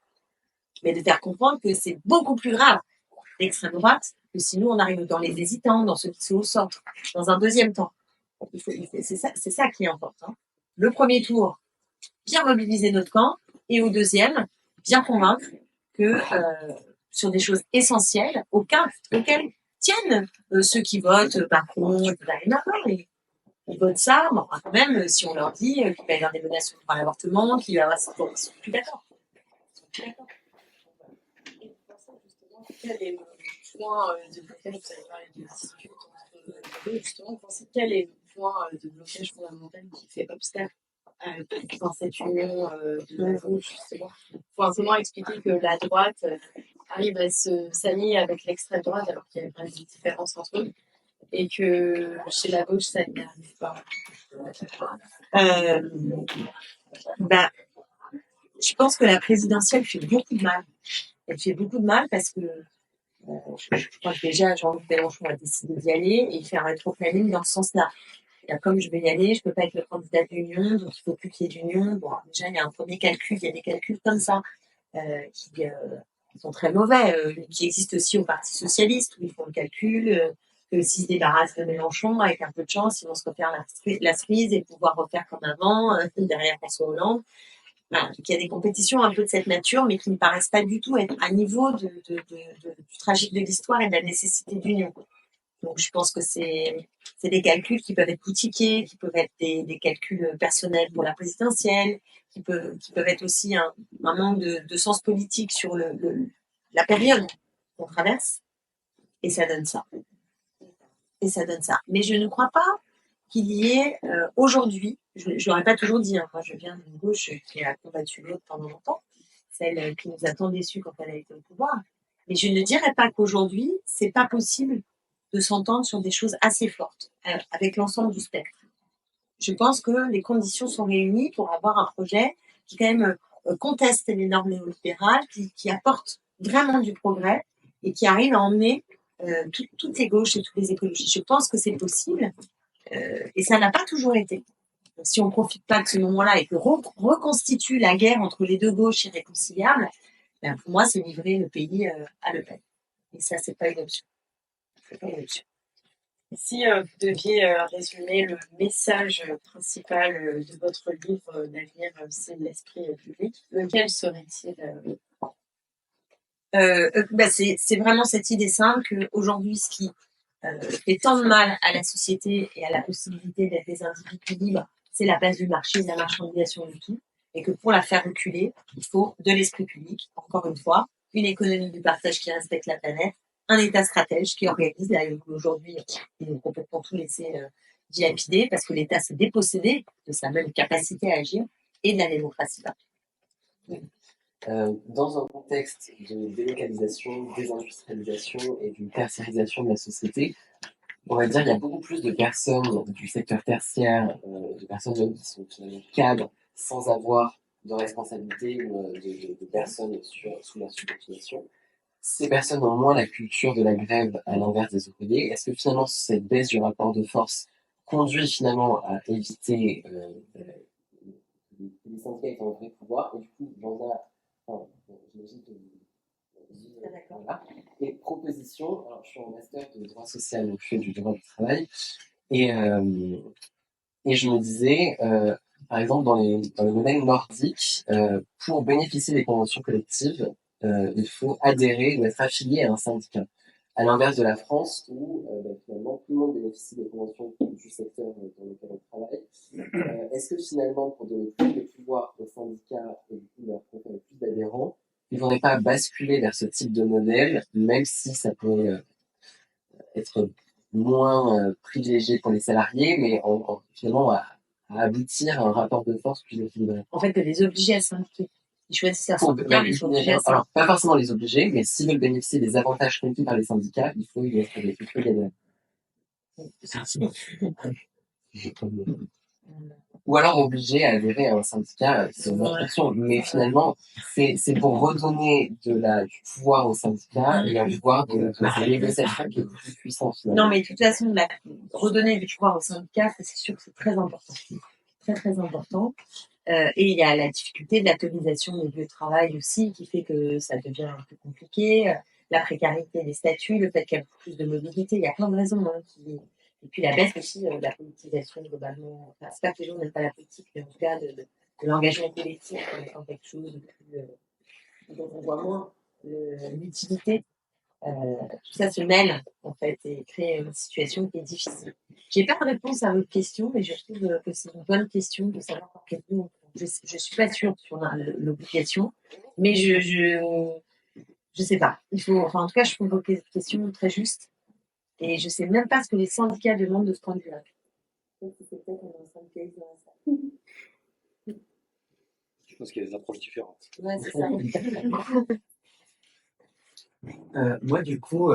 Mais de faire comprendre que c'est beaucoup plus grave l'extrême droite que si nous on arrive dans les hésitants, dans ceux qui sont au centre, dans un deuxième temps. C'est ça qui est important. Le premier tour, bien mobiliser notre camp, et au deuxième, bien convaincre que sur des choses essentielles auxquelles tiennent ceux qui votent Macron, ils votent ça, bon, quand même, si on leur dit qu'il va y avoir des menaces par l'avortement, qu'il va y avoir... Ils sont plus d'accord. Et vous pensez justement quel est le point de blocage, vous avez parlé de dispute entre deux, justement, vous pensez quel est le point de blocage fondamental qui fait obstacle dans cette union de la gauche, justement, pour comment expliquer que la droite arrive à s'allier avec l'extrême droite alors qu'il y a pas de différence entre eux et que chez la gauche ça n'y arrive pas. Je pense que la présidentielle fait beaucoup de mal. Elle fait beaucoup de mal parce que je crois que déjà Jean-Luc Mélenchon a décidé d'y aller et il fait un rétro-planning dans ce sens-là. Comme je vais y aller, je peux pas être le candidat de l'Union, donc il faut plus qu'il y ait d'union. Bon, déjà, il y a un premier calcul, il y a des calculs comme ça qui sont très mauvais, qui existent aussi au Parti Socialiste, où ils font le calcul que s'ils se débarrassent de Mélenchon, avec un peu de chance, ils vont se refaire la cerise et pouvoir refaire comme avant, derrière François Hollande. Voilà. Donc, il y a des compétitions un peu de cette nature, mais qui ne paraissent pas du tout être à niveau du tragique de l'histoire et de la nécessité d'union. Donc, je pense que c'est des calculs qui peuvent être boutiquiers, qui peuvent être des calculs personnels pour la présidentielle, qui peuvent être aussi un manque de sens politique sur la période qu'on traverse. Et ça donne ça. Mais je ne crois pas qu'il y ait aujourd'hui, je l'aurais pas toujours dit, hein, moi je viens d'une gauche qui a combattu l'autre pendant longtemps, celle qui nous a tant déçus quand elle a été au pouvoir. Mais je ne dirais pas qu'aujourd'hui, c'est pas possible de s'entendre sur des choses assez fortes avec l'ensemble du spectre. Je pense que les conditions sont réunies pour avoir un projet qui quand même conteste les normes néolibérales, qui apporte vraiment du progrès et qui arrive à emmener toutes les gauches et tous les écologistes. Je pense que c'est possible et ça n'a pas toujours été. si on profite pas de ce moment-là et que reconstitue la guerre entre les deux gauches irréconciliables, ben pour moi, c'est livrer le pays à Le Pen. Et ça, c'est pas une option. C'est pas une option. Si vous deviez résumer le message principal de votre livre L'avenir, c'est l'esprit public, lequel serait-il C'est vraiment cette idée simple qu'aujourd'hui, ce qui fait tant de mal à la société et à la possibilité d'être des individus libres, c'est la place du marché, de la marchandisation du tout, et que pour la faire reculer, il faut de l'esprit public, encore une fois, une économie du partage qui respecte la planète, un État stratège qui organise, là, aujourd'hui, ils ont complètement tout laissé dilapider, parce que l'État s'est dépossédé de sa même capacité à agir, et de la démocratie. Dans un contexte de délocalisation, désindustrialisation et d'une tertiarisation de la société, on va dire qu'il y a beaucoup plus de personnes du secteur tertiaire, de personnes même qui sont finalement cadres sans avoir de responsabilité ou de personnes sous la subordination. Ces personnes ont moins la culture de la grève à l'inverse des ouvriers. Est-ce que finalement cette baisse du rapport de force conduit finalement à éviter les syndicats étant en vrai pouvoir, et du coup j'imagine que voilà. Et proposition, alors je suis en master de droit social, donc je fais du droit du travail, et je me disais, par exemple, dans les modèles nordiques, pour bénéficier des conventions collectives, il faut adhérer ou être affilié à un syndicat. À l'inverse de la France, où finalement tout le monde bénéficie des conventions du secteur dans lequel on travaille. Est-ce que finalement, pour donner plus de pouvoir aux syndicats et du coup leur conférer plus d'adhérents, il ne faudrait pas basculer vers ce type de modèle, même si ça pourrait être moins privilégié pour les salariés, mais finalement à aboutir à un rapport de force plus équilibré. En fait, de les obliger à syndiquer. Ils choisissent un syndicat, mais ils sont obligés à syndiquer. Alors, pas forcément les obliger, mais s'ils veulent bénéficier des avantages conquis par les syndicats, il faut y être gagner. Ou alors obligé à adhérer à un syndicat, c'est une autre option. Mais finalement, c'est pour redonner du pouvoir aux syndicats et un pouvoir de négociation qui est plus puissant. Non, mais de toute façon, redonner du pouvoir aux syndicats, c'est sûr que c'est très important. Très, très important. Et il y a la difficulté de l'atomisation des lieux de travail aussi, qui fait que ça devient un peu compliqué. La précarité des statuts, le fait qu'il y a plus de mobilité, il y a plein de raisons et puis la baisse aussi de la politisation globalement. Enfin, c'est pas que les gens n'aiment pas la politique, mais en tout cas de l'engagement collectif comme quelque chose de plus dont on voit moins l'utilité. Tout ça se mêle en fait et crée une situation qui est difficile. J'ai pas de réponse à votre question, mais je trouve que c'est une bonne question de savoir par quel bout. Je suis pas sûre sur l'obligation, mais je sais pas. En tout cas, je trouve vos questions très justes. Et je sais même pas ce que les syndicats demandent de ce point de vue-là. C'est peut-être un syndicaliste dans ça. Je pense qu'il y a des approches différentes. Ouais, c'est ça. Moi, du coup,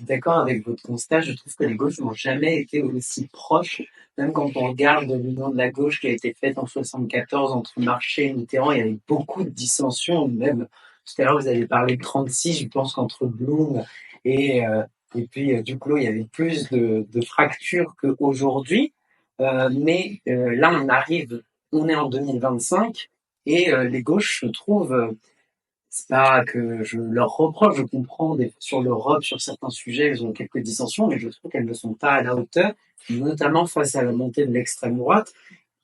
d'accord avec votre constat, je trouve que les gauches n'ont jamais été aussi proches. Même quand on regarde l'union de la gauche qui a été faite en 1974 entre Marchais et Mitterrand, il y avait beaucoup de dissensions. Même tout à l'heure, vous avez parlé de 36, je pense qu'entre Blum et puis Duclos, il y avait plus de fractures qu'aujourd'hui. Mais là, on est en 2025 et les gauches, je trouve, c'est pas que je leur reproche, je comprends sur l'Europe, sur certains sujets, elles ont quelques dissensions, mais je trouve qu'elles ne sont pas à la hauteur, notamment face à la montée de l'extrême droite.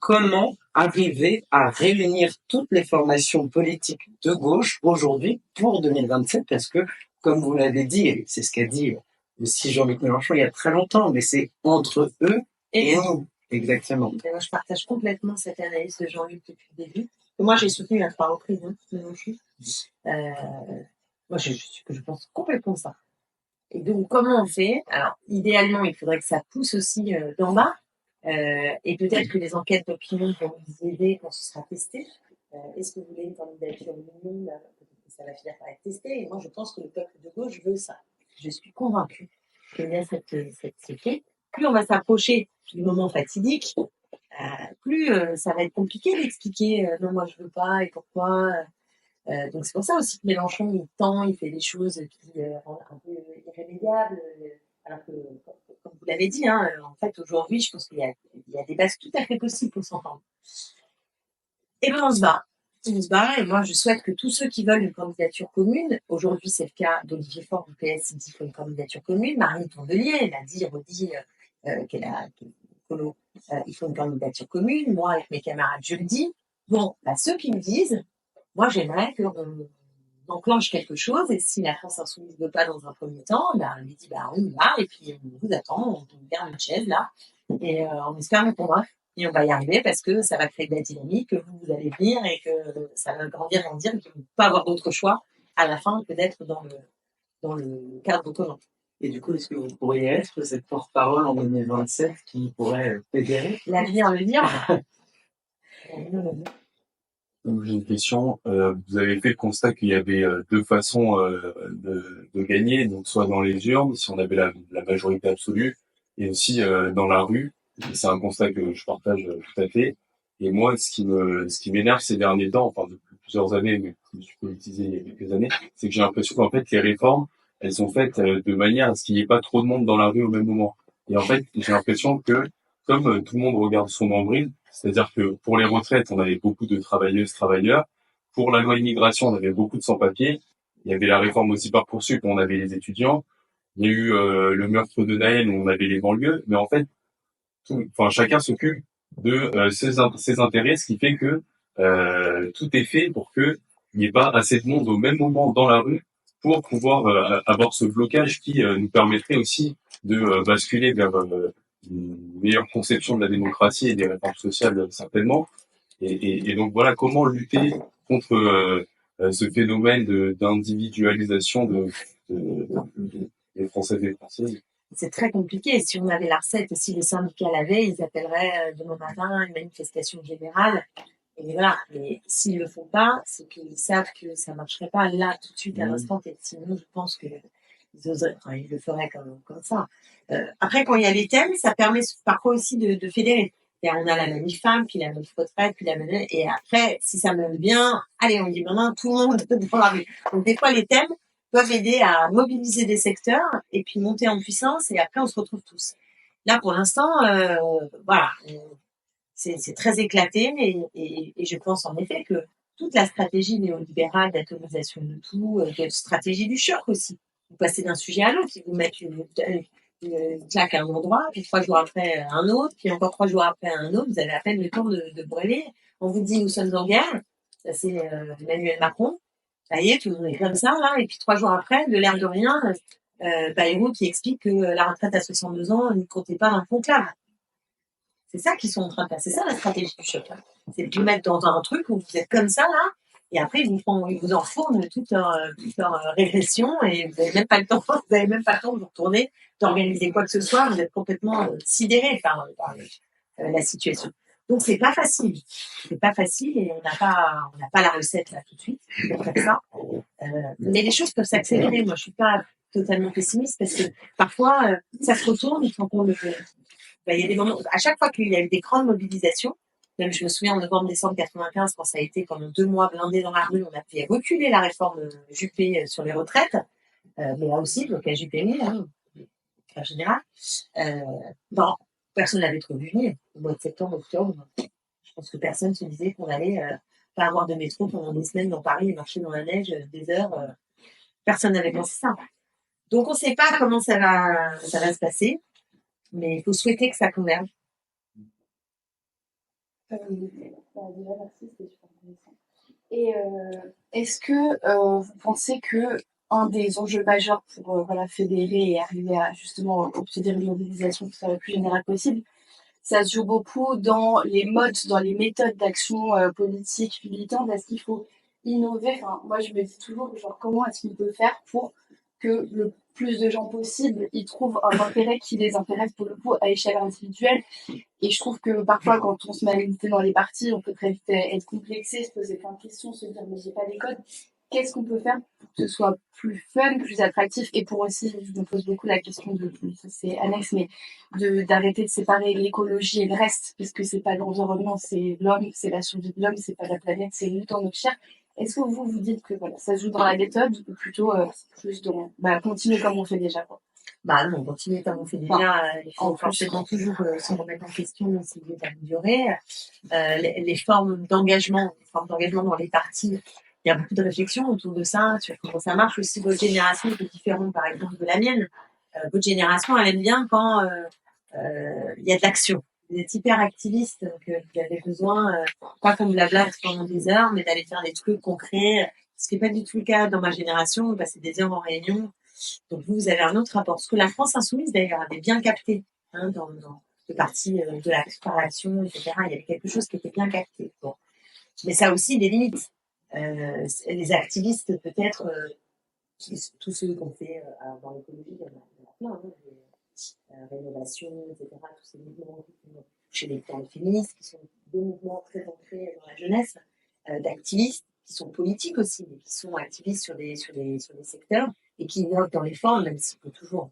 Comment arriver à réunir toutes les formations politiques de gauche aujourd'hui pour 2027? Parce que, comme vous l'avez dit, et c'est ce qu'a dit aussi Jean-Luc Mélenchon il y a très longtemps, mais c'est entre eux et nous. Exactement. Et moi, je partage complètement cette analyse de Jean-Luc depuis le début. Moi, j'ai soutenu à 3 reprises, Mélenchon. Moi, je pense complètement ça. Et donc, comment on fait? Alors, idéalement, il faudrait que ça pousse aussi d'en bas. Et peut-être que les enquêtes d'opinion vont nous aider quand ce sera testé. Est-ce que vous voulez une candidature minimum? Peut-être que ça va finir par être testé. Et moi, je pense que le peuple de gauche veut ça. Je suis convaincue qu'il y a cette quête. Plus on va s'approcher du moment fatidique, plus ça va être compliqué d'expliquer non, moi je veux pas et pourquoi. Donc c'est pour ça aussi que Mélenchon il tend, il fait des choses qui rendent un peu irrémédiables. Alors que, comme vous l'avez dit, en fait aujourd'hui, je pense qu'il y y a des bases tout à fait possibles pour s'entendre. Et ben on se bat. On se bat, et moi je souhaite que tous ceux qui veulent une candidature commune, aujourd'hui c'est le cas d'Olivier Faure du PS, il dit qu'il faut une candidature commune, Marine Tondelier, elle a dit, redit qu'elle a colo, il faut une candidature commune, moi avec mes camarades je le dis. Bon, bah, ceux qui me disent, moi j'aimerais qu'on enclenche quelque chose, et si la France Insoumise ne veut pas dans un premier temps, ben, on lui dit bah on y va, et puis on vous attend, on vous garde une chaise là, et on espère nous convaincre. Et on va y arriver parce que ça va créer de la dynamique, que vous allez venir et que ça va grandir, et qu'ils ne vont pas avoir d'autre choix à la fin que d'être dans le cadre commun. Et du coup, est-ce que vous pourriez être cette porte-parole en 2027 qui pourrait fédérer? L'avenir le dire. Donc, j'ai une question. Vous avez fait le constat qu'il y avait deux façons de gagner, donc soit dans les urnes, si on avait la majorité absolue, et aussi dans la rue. Et c'est un constat que je partage tout à fait. Et moi, ce qui m'énerve ces derniers temps, enfin depuis plusieurs années, mais je me suis politisé il y a quelques années, c'est que j'ai l'impression qu'en fait les réformes, elles sont faites de manière à ce qu'il n'y ait pas trop de monde dans la rue au même moment. Et en fait, j'ai l'impression que comme tout le monde regarde son nombril, c'est-à-dire que pour les retraites, on avait beaucoup de travailleuses, travailleurs. Pour la loi immigration, on avait beaucoup de sans-papiers. Il y avait la réforme aussi Parcoursup, où on avait les étudiants. Il y a eu le meurtre de Naël, où on avait les banlieues. Mais en fait, chacun s'occupe de ses intérêts, ce qui fait que tout est fait pour que il n'y ait pas assez de monde au même moment dans la rue pour pouvoir avoir ce blocage qui nous permettrait aussi de basculer vers une meilleure conception de la démocratie et des réformes sociales certainement. Et donc voilà, comment lutter contre ce phénomène d'individualisation des Français et des Françaises. C'est très compliqué. Si on avait la recette, si les syndicats l'avaient, ils appelleraient demain matin une manifestation générale. Et voilà. Mais s'ils le font pas, c'est qu'ils savent que ça marcherait pas là tout de suite à l'instant T. Sinon, je pense que ils le feraient comme ça. Après, quand il y a les thèmes, ça permet parfois aussi de fédérer. Et on a la manif femme, puis la manif retraite, puis la manif, et après, si ça mène bien, allez, on dit maintenant tout le monde dans la rue. Donc des fois, les thèmes peuvent aider à mobiliser des secteurs et puis monter en puissance, et après on se retrouve tous. Là, pour l'instant, voilà, c'est très éclaté, et je pense en effet que toute la stratégie néolibérale d'atomisation de tout, stratégie du choc aussi. Vous passez d'un sujet à l'autre, ils vous mettent une claque à un endroit, puis 3 jours après un autre, puis encore 3 jours après un autre, vous avez à peine le temps de brûler. On vous dit nous sommes en guerre, ça c'est Emmanuel Macron. Ça y est, tout le monde est comme ça, là. Et puis 3 jours après, de l'air de rien, Bayrou qui explique que la retraite à 62 ans ne comptait pas dans le conclave. C'est ça qu'ils sont en train de faire. C'est ça la stratégie du choc. Hein. C'est de vous mettre dans un truc où vous êtes comme ça, là, et après ils vous enfournent toute leur régression, et vous n'avez même pas le temps, de vous retourner, d'organiser quoi que ce soit. Vous êtes complètement sidéré par la situation. Donc c'est pas facile. C'est pas facile, et on n'a pas la recette là tout de suite pour faire ça. Mais les choses peuvent s'accélérer. Moi, je suis pas totalement pessimiste parce que parfois ça se retourne quand on le fait. Il y a des moments, à chaque fois qu'il y a eu des grandes mobilisations, même je me souviens en novembre-décembre 95, quand ça a été pendant 2 mois blindé dans la rue, on a fait reculer la réforme Juppé sur les retraites, mais là aussi, donc la Juppé, hein, en général. Bon, personne n'avait trop vu venir. Au mois de septembre, octobre, je pense que personne se disait qu'on allait pas avoir de métro pendant des semaines dans Paris et marcher dans la neige des heures. Personne n'avait pensé ça. Donc on ne sait pas comment ça va se passer, mais il faut souhaiter que ça converge. Déjà, merci, c'était super intéressant. Et est-ce que vous pensez que un des enjeux majeurs pour fédérer et arriver à justement obtenir une mobilisation qui soit la plus générale possible, ça se joue beaucoup dans les modes, dans les méthodes d'action politique, militante? Est-ce qu'il faut innover? Enfin, moi, je me dis toujours, genre, comment est-ce qu'on peut faire pour que le plus de gens possible y trouvent un intérêt qui les intéresse pour le coup à échelle individuelle? Et je trouve que parfois, quand on se met à militer dans les partis, on peut très vite être complexé, se poser plein de questions, se dire mais j'ai pas les codes. Qu'est-ce qu'on peut faire pour que ce soit plus fun, plus attractif, et pour aussi, je me pose beaucoup la question ça c'est annexe, mais d'arrêter de séparer l'écologie et le reste, parce que c'est pas l'environnement, c'est l'homme, c'est la survie de l'homme, c'est pas la planète, c'est nous dans notre chair. Est-ce que vous dites que ça se joue dans la méthode, ou plutôt plus dans continuer comme on fait déjà, quoi? Bah non, continuer comme on fait déjà, il faut forcément toujours se remettre en question, essayer d'améliorer. Les formes d'engagement dans les partis, il y a beaucoup de réflexions autour de ça, sur comment ça marche aussi. Votre génération est différente, par exemple, de la mienne. Votre génération, elle aime bien quand il y a de l'action. Vous êtes hyper activiste, donc vous avez besoin, pas comme de la blague pendant des heures, mais d'aller faire des trucs concrets. Ce qui n'est pas du tout le cas dans ma génération, on passait des heures en réunion. Donc vous avez un autre rapport. Ce que la France insoumise, d'ailleurs, avait bien capté dans le parti de la séparation, etc. Il y avait quelque chose qui était bien capté. Bon. Mais ça a aussi des limites. Les activistes, peut-être, tous ceux qu'on fait dans l'écologie, il y en a plein, rénovation, etc., tous ces mouvements chez les femmes féministes, qui sont deux mouvements très ancrés dans la jeunesse, d'activistes, qui sont politiques aussi, mais qui sont activistes sur des secteurs, et qui innovent dans les formes, même s'il faut toujours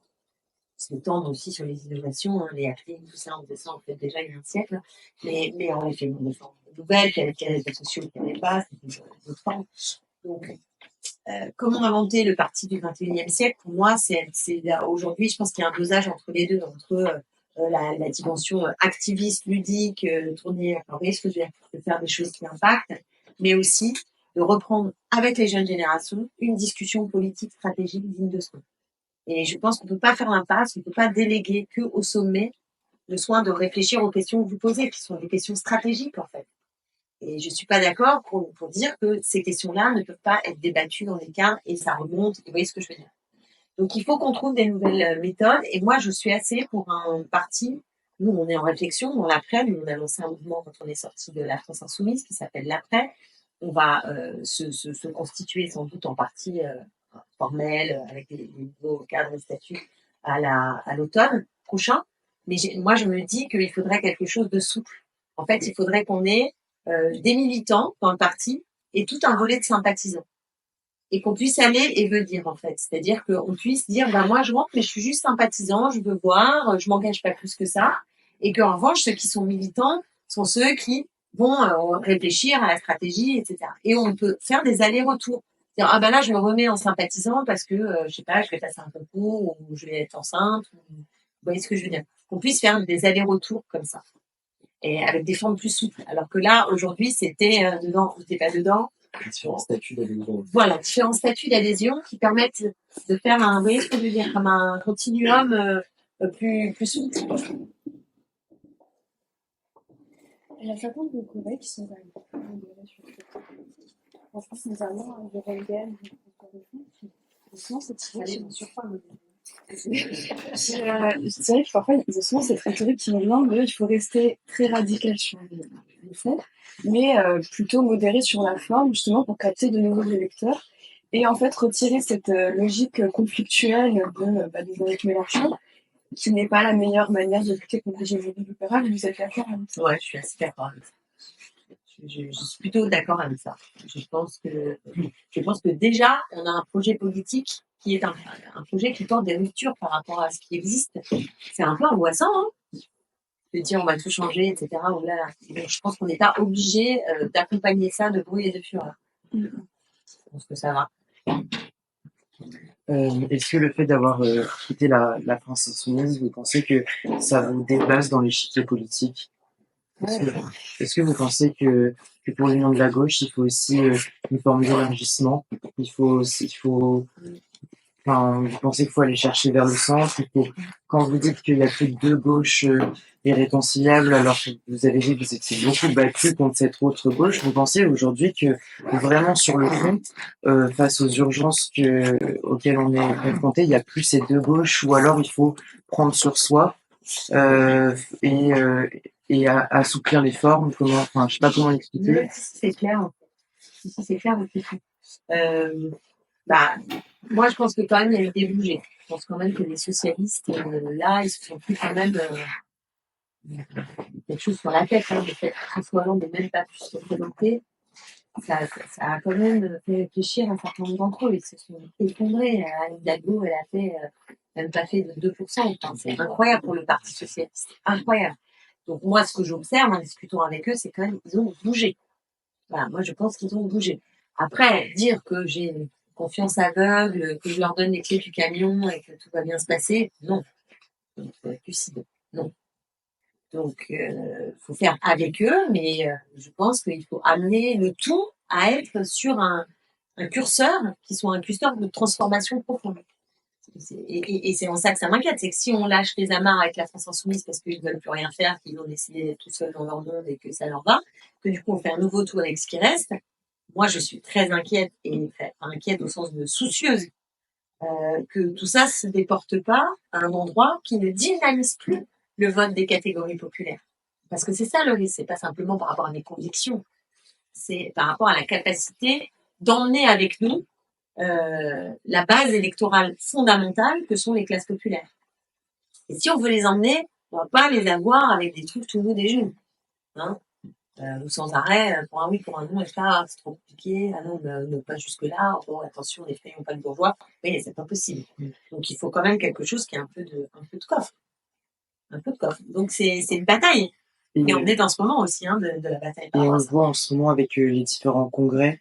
se tendre aussi sur les innovations, les happenings, tout ça, on faisait ça en fait déjà il y a un siècle, mais on les fait des formes nouvelles, puis avec les réseaux sociaux qui n'avaient pas, c'était d'autres formes. Donc, comment inventer le parti du 21e siècle? Pour moi, c'est aujourd'hui, je pense qu'il y a un dosage entre les deux, entre la dimension activiste, ludique, tournée, vous voyez ce que je veux dire, de faire des choses qui impactent, mais aussi de reprendre avec les jeunes générations une discussion politique stratégique digne de ce nom. Et je pense qu'on ne peut pas faire l'impasse, on ne peut pas déléguer qu'au sommet le soin de réfléchir aux questions que vous posez, qui sont des questions stratégiques en fait. Et je ne suis pas d'accord pour dire que ces questions-là ne peuvent pas être débattues dans les cadres et ça remonte. Vous voyez ce que je veux dire? Donc, il faut qu'on trouve des nouvelles méthodes. Et moi, je suis assez pour un parti. Nous, on est en réflexion. On l'après. Nous, on a lancé un mouvement quand on est sorti de la France Insoumise qui s'appelle l'après. On va se constituer sans doute en partie formel avec des nouveaux cadres et statuts à l'automne prochain. Mais moi, je me dis qu'il faudrait quelque chose de souple. En fait, il faudrait qu'on ait des militants dans le parti et tout un volet de sympathisants. Et qu'on puisse aller et venir, en fait. C'est-à-dire qu'on puisse dire, bah, moi, je rentre, mais je suis juste sympathisant, je veux voir, je m'engage pas plus que ça. Et qu'en revanche, ceux qui sont militants sont ceux qui vont réfléchir à la stratégie, etc. Et on peut faire des allers-retours. Dire, ah ben là, je me remets en sympathisant parce que, je sais pas, je vais passer un concours ou je vais être enceinte. Vous voyez ce que je veux dire? Qu'on puisse faire des allers-retours comme ça. Et avec des formes plus souples. Alors que là, aujourd'hui, c'était dedans ou t'es pas dedans. Différents statuts d'adhésion. Voilà, différents statuts d'adhésion qui permettent de faire un, vous voyez ce que je veux dire, comme un continuum plus souple. Il y a certains de vos collègues qui sont quand même plus modérés sur ce point. En France, notamment, Jérôme Gaël, qui souvent cette situation sur c'est vrai que parfois, ils ont souvent cette rhétorique qui me demande il faut rester très radical sur les faits, mais plutôt modéré sur la forme, justement pour capter de nouveaux électeurs. Et en fait, retirer cette logique conflictuelle des Éric Mélenchon, qui n'est pas la meilleure manière de lutter contre l'hégémonie libérale. Vous êtes d'accord avec ça? Ouais, je suis assez d'accord avec ça. Je suis plutôt d'accord avec ça. Je pense que déjà, on a un projet politique qui est un projet qui porte des ruptures par rapport à ce qui existe. C'est un peu angoissant, hein, de dire on va tout changer, etc. Donc, je pense qu'on n'est pas obligé d'accompagner ça de bruit et de fureur. Je pense que ça va. Est-ce que le fait d'avoir quitté la France Insoumise, vous pensez que ça vous déplace dans l'échiquier politique? Est-ce que vous pensez que pour l'union de la gauche, il faut aussi une forme d'élargissement? Vous pensez qu'il faut aller chercher vers le centre? Quand vous dites qu'il n'y a que deux gauches irréconciliables, alors que vous avez dit que vous étiez beaucoup battu contre cette autre gauche, vous pensez aujourd'hui que vraiment sur le fond, face aux urgences auxquelles on est confronté, il n'y a plus ces deux gauches, ou alors il faut prendre sur soi et assouplir les formes? Je sais pas comment l'expliquer. C'est clair. Si c'est clair, moi, je pense que quand même, il y a eu des bougées. Je pense quand même que les socialistes, là, ils se sont pris quand même quelque chose sur la tête. Le fait que François Hollande n'ait même pas pu se représenter, ça a quand même fait réfléchir un certain nombre d'entre eux. Ils se sont effondrés. Anne Hidalgo, elle n'a pas fait de 2%. Enfin, c'est incroyable pour le Parti socialiste. Incroyable. Donc, moi, ce que j'observe en discutant avec eux, c'est quand même qu'ils ont bougé. Voilà, moi, je pense qu'ils ont bougé. Après, dire que j'ai confiance aveugle, que je leur donne les clés du camion et que tout va bien se passer. Non. Il faut être lucide. Non. Donc, faut faire avec eux, mais je pense qu'il faut amener le tout à être sur un curseur qui soit un curseur de transformation profonde. Et c'est en ça que ça m'inquiète, c'est que si on lâche les amarres avec la France Insoumise parce qu'ils veulent plus rien faire, qu'ils ont décidé d'être tout seuls dans leur monde et que ça leur va, que du coup on fait un nouveau tour avec ce qui reste, moi je suis très inquiète, et très inquiète au sens de soucieuse, que tout ça se déporte pas à un endroit qui ne dynamise plus le vote des catégories populaires. Parce que c'est ça le risque, c'est pas simplement par rapport à mes convictions, c'est par rapport à la capacité d'emmener avec nous la base électorale fondamentale que sont les classes populaires. Et si on veut les emmener, on va pas les avoir avec des trucs tout mous des genoux. Hein, ou sans arrêt, pour un oui, pour un non, et ça, c'est trop compliqué, ah non, pas jusque-là, bon, attention, les faits n'ont pas de bourgeois, mais c'est pas possible. Donc il faut quand même quelque chose qui a un peu de coffre. Un peu de coffre. Donc c'est une bataille. Et on est dans ce moment aussi, de la bataille. Et on le voit en ce moment avec les différents congrès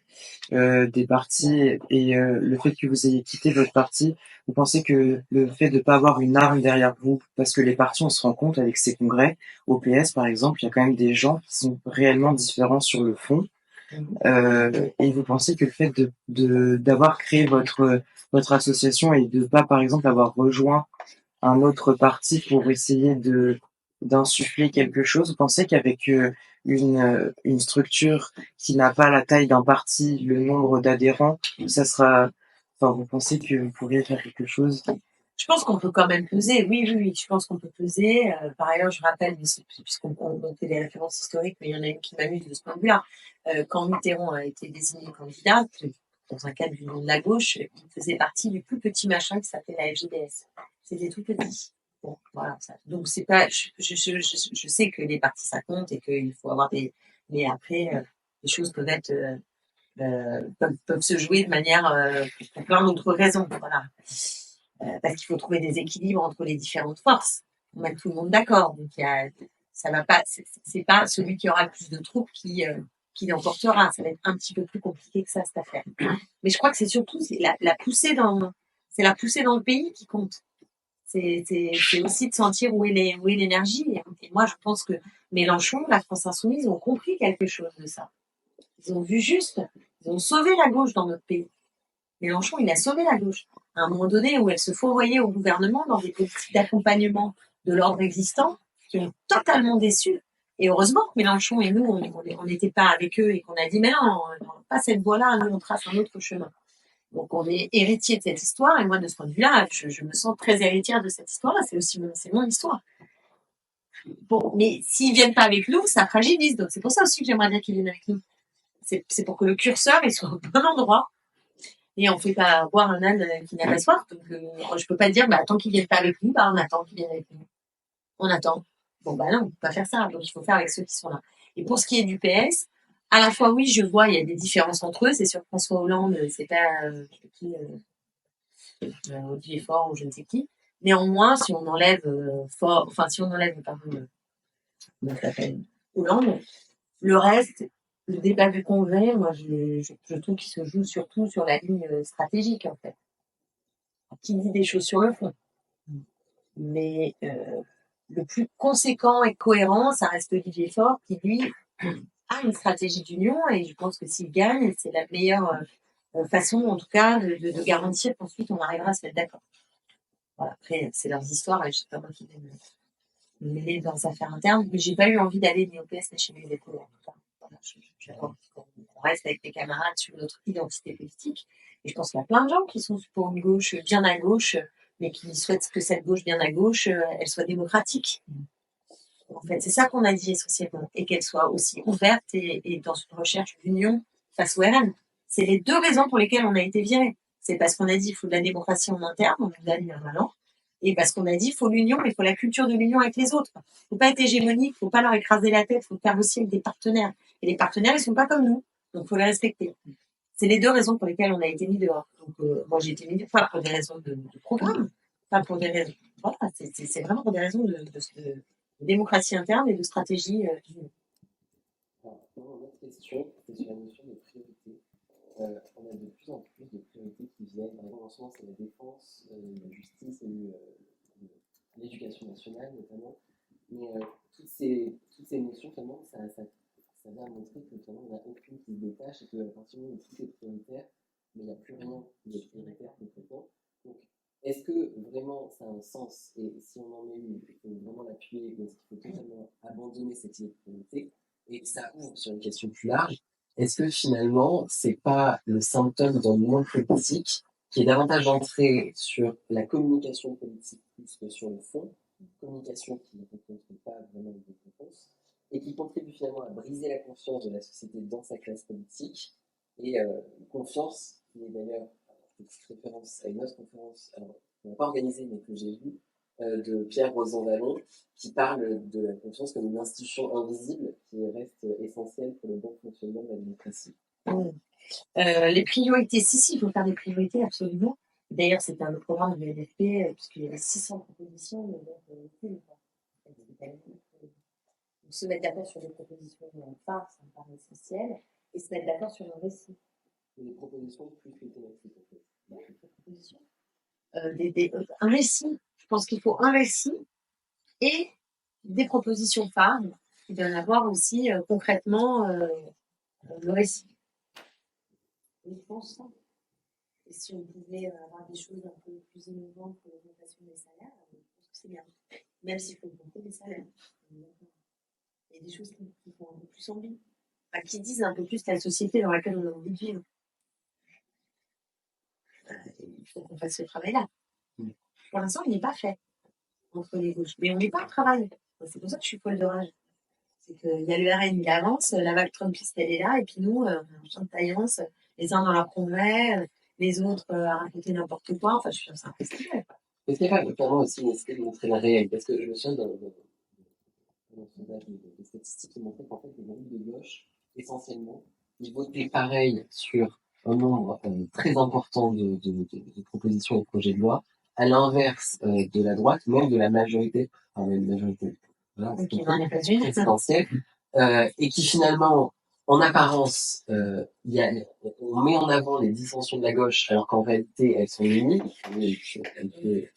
des partis et le fait que vous ayez quitté votre parti, vous pensez que le fait de ne pas avoir une arme derrière vous, parce que les partis, on se rend compte avec ces congrès, au PS par exemple, il y a quand même des gens qui sont réellement différents sur le fond. Et vous pensez que le fait d'avoir créé votre association et de pas, par exemple, avoir rejoint un autre parti pour essayer d'insuffler quelque chose, vous pensez qu'avec une structure qui n'a pas la taille d'un parti, le nombre d'adhérents, ça sera, enfin, vous pensez que vous pourriez faire quelque chose? Je pense qu'on peut quand même peser. Oui, je pense qu'on peut peser. Par ailleurs, je rappelle, puisqu'on fait des références historiques, mais il y en a une qui m'amuse de ce point de vue-là. Quand Mitterrand a été désigné candidat, dans un cadre du nom de la gauche, il faisait partie du plus petit machin qui s'appelait la FJDS. C'était tout petit. Bon, voilà. Donc c'est pas. Je sais que les partis ça compte et qu'il faut avoir des. Mais après, les choses peuvent être peuvent se jouer de manière pour plein d'autres raisons. Voilà. Parce qu'il faut trouver des équilibres entre les différentes forces. On met tout le monde d'accord. Donc ça va pas. C'est pas celui qui aura le plus de troupes qui l'emportera. Ça va être un petit peu plus compliqué que ça cette affaire. Mais je crois que c'est surtout la poussée dans le pays qui compte. C'est aussi de sentir où est l'énergie. Et moi, je pense que Mélenchon, la France Insoumise ont compris quelque chose de ça. Ils ont vu juste. Ils ont sauvé la gauche dans notre pays. Mélenchon, il a sauvé la gauche. À un moment donné où elle se fourvoyait au gouvernement dans des politiques d'accompagnement de l'ordre existant qui ont totalement déçu. Et heureusement que Mélenchon et nous, on n'était pas avec eux et qu'on a dit, mais non, pas cette voie-là, nous, on trace un autre chemin. Donc, on est héritier de cette histoire. Et moi, de ce point de vue-là, je me sens très héritière de cette histoire-là. C'est mon histoire. Bon, mais s'ils viennent pas avec nous, ça fragilise. Donc, c'est pour ça aussi que j'aimerais bien qu'ils viennent avec nous. C'est pour que le curseur, il soit au bon endroit. Et on fait pas boire un âne qui n'a pas soif. Donc, je peux pas dire, tant qu'ils viennent pas avec nous, on attend qu'ils viennent avec nous. On attend. Bon, non, on peut pas faire ça. Donc, il faut faire avec ceux qui sont là. Et pour ce qui est du PS, à la fois, oui, je vois, il y a des différences entre eux. C'est sûr que François Hollande, c'est pas, Olivier Faure ou je ne sais qui. Néanmoins, si on enlève Hollande, le reste, le débat du Congrès, moi, je trouve qu'il se joue surtout sur la ligne stratégique, en fait. Qui dit des choses sur le fond. Mais le plus conséquent et cohérent, ça reste Olivier Faure, qui, lui, a une stratégie d'union, et je pense que s'il gagne, c'est la meilleure façon, en tout cas, de garantir qu'ensuite on arrivera à se mettre d'accord. Voilà, après, c'est leurs histoires, et je sais pas moi qui vais me mêler dans leurs affaires internes, mais j'ai pas eu envie d'aller ni au PS ni chez les écoles, en tout cas. Voilà, on reste avec mes camarades sur notre identité politique. Et je pense qu'il y a plein de gens qui sont pour une gauche bien à gauche, mais qui souhaitent que cette gauche bien à gauche, elle soit démocratique. En fait, c'est ça qu'on a dit essentiellement. Et qu'elle soit aussi ouverte et dans une recherche d'union face au RN. C'est les deux raisons pour lesquelles on a été virés. C'est parce qu'on a dit qu'il faut de la démocratie en interne, on nous a dit maintenant. Et parce qu'on a dit qu'il faut l'union, mais il faut la culture de l'union avec les autres. Il ne faut pas être hégémonique, il ne faut pas leur écraser la tête, il faut faire aussi avec des partenaires. Et les partenaires, ils ne sont pas comme nous. Donc, il faut les respecter. C'est les deux raisons pour lesquelles on a été mis dehors. Donc, moi, j'ai été mis dehors, pas pour des raisons de programme, pas pour des raisons. Voilà, c'est vraiment pour des raisons de démocratie interne et de stratégie d'union. Alors, une autre question, c'est sur la notion de priorité. on a de plus en plus de priorités qui viennent. Par exemple, en ce moment, c'est la défense, la justice et l'éducation nationale, notamment. Mais toutes ces notions, finalement, ça vient montrer que finalement, il n'y en a aucune qui se détache et qu'à partir du moment où tout est prioritaire, mais il n'y a plus rien de prioritaire concrètement. Donc, est-ce que vraiment ça a un sens? Et si on en met une, il faut vraiment l'appuyer, donc il faut totalement abandonner cette idée de priorité. Et ça ouvre sur une question plus large. Est-ce que finalement, c'est pas le symptôme d'un monde politique qui est davantage centré sur la communication politique plus que sur le fond, communication qui ne rencontre pas vraiment de réponse, et qui contribue finalement à briser la confiance de la société dans sa classe politique, et une confiance qui est d'ailleurs, une petite référence à une autre conférence, alors, on n'a pas organisée, mais que j'ai vue, de Pierre Rosan-Vallon, qui parle de la confiance comme une institution invisible qui reste essentielle pour le bon fonctionnement de la démocratie. Les priorités, si, il faut faire des priorités, absolument. D'ailleurs, c'était un programme de l'NFP, puisqu'il y avait 600 propositions, se mettre d'accord sur des propositions phares, ça me paraît essentiel, et se mettre d'accord sur un récit. Des propositions plus que thématiques, en fait. Un récit, je pense qu'il faut un récit et des propositions phares qui viennent avoir aussi concrètement le récit. Je pense ça. Et si on pouvait avoir des choses un peu plus innovantes pour l'augmentation des salaires, je pense que c'est bien. Même s'il faut augmenter les salaires. Il y a des choses qui font un peu plus envie. Enfin, qui disent un peu plus la société dans laquelle on a envie de vivre. Il faut qu'on fasse ce travail-là. Pour l'instant, il n'est pas fait entre les gauches. Mais on n'est pas au travail. C'est pour ça que je suis folle de rage. C'est qu'il y a le RN qui avance, la vague Trumpiste, elle est là, et puis nous, on chante taillance, les uns dans leur congrès, les autres à raconter n'importe quoi. Enfin, je suis un festival. Est-ce qu'il n'y a pas notamment aussi une nécessité de montrer le réel? Parce que je me souviens d'un sondage de statistiques qui montrait qu'en fait, les groupes de gauche, essentiellement, ils votaient pareil sur un nombre très important de propositions et de projets de loi, à l'inverse de la droite, même de la majorité, enfin, une majorité présidentielle, et qui finalement, en apparence, on met en avant les dissensions de la gauche, alors qu'en réalité, elles sont unies, mais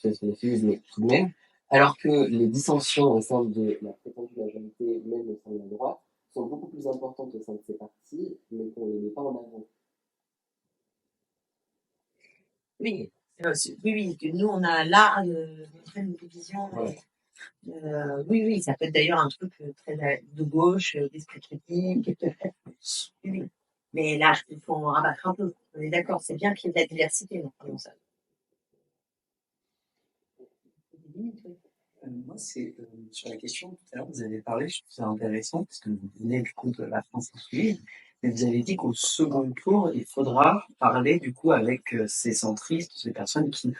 tout de même, alors que les dissensions au sein de la prétendue majorité, même au sein de la droite, sont beaucoup plus importantes au sein de ces partis, mais qu'on ne les met pas en avant. Oui, oui, que nous, on a l'art de montrer une division. Ouais. Oui, ça peut être d'ailleurs un truc très de gauche, d'esprit critique. Oui. Mais là, il faut en rabattre un peu. On est d'accord, c'est bien qu'il y ait de la diversité dans ça. Moi, c'est sur la question, tout à l'heure, vous avez parlé, je trouve ça intéressant, parce que vous venez du coup de la France insoumise, mais vous avez dit qu'au second tour, il faudra parler du coup avec ces centristes, ces personnes qui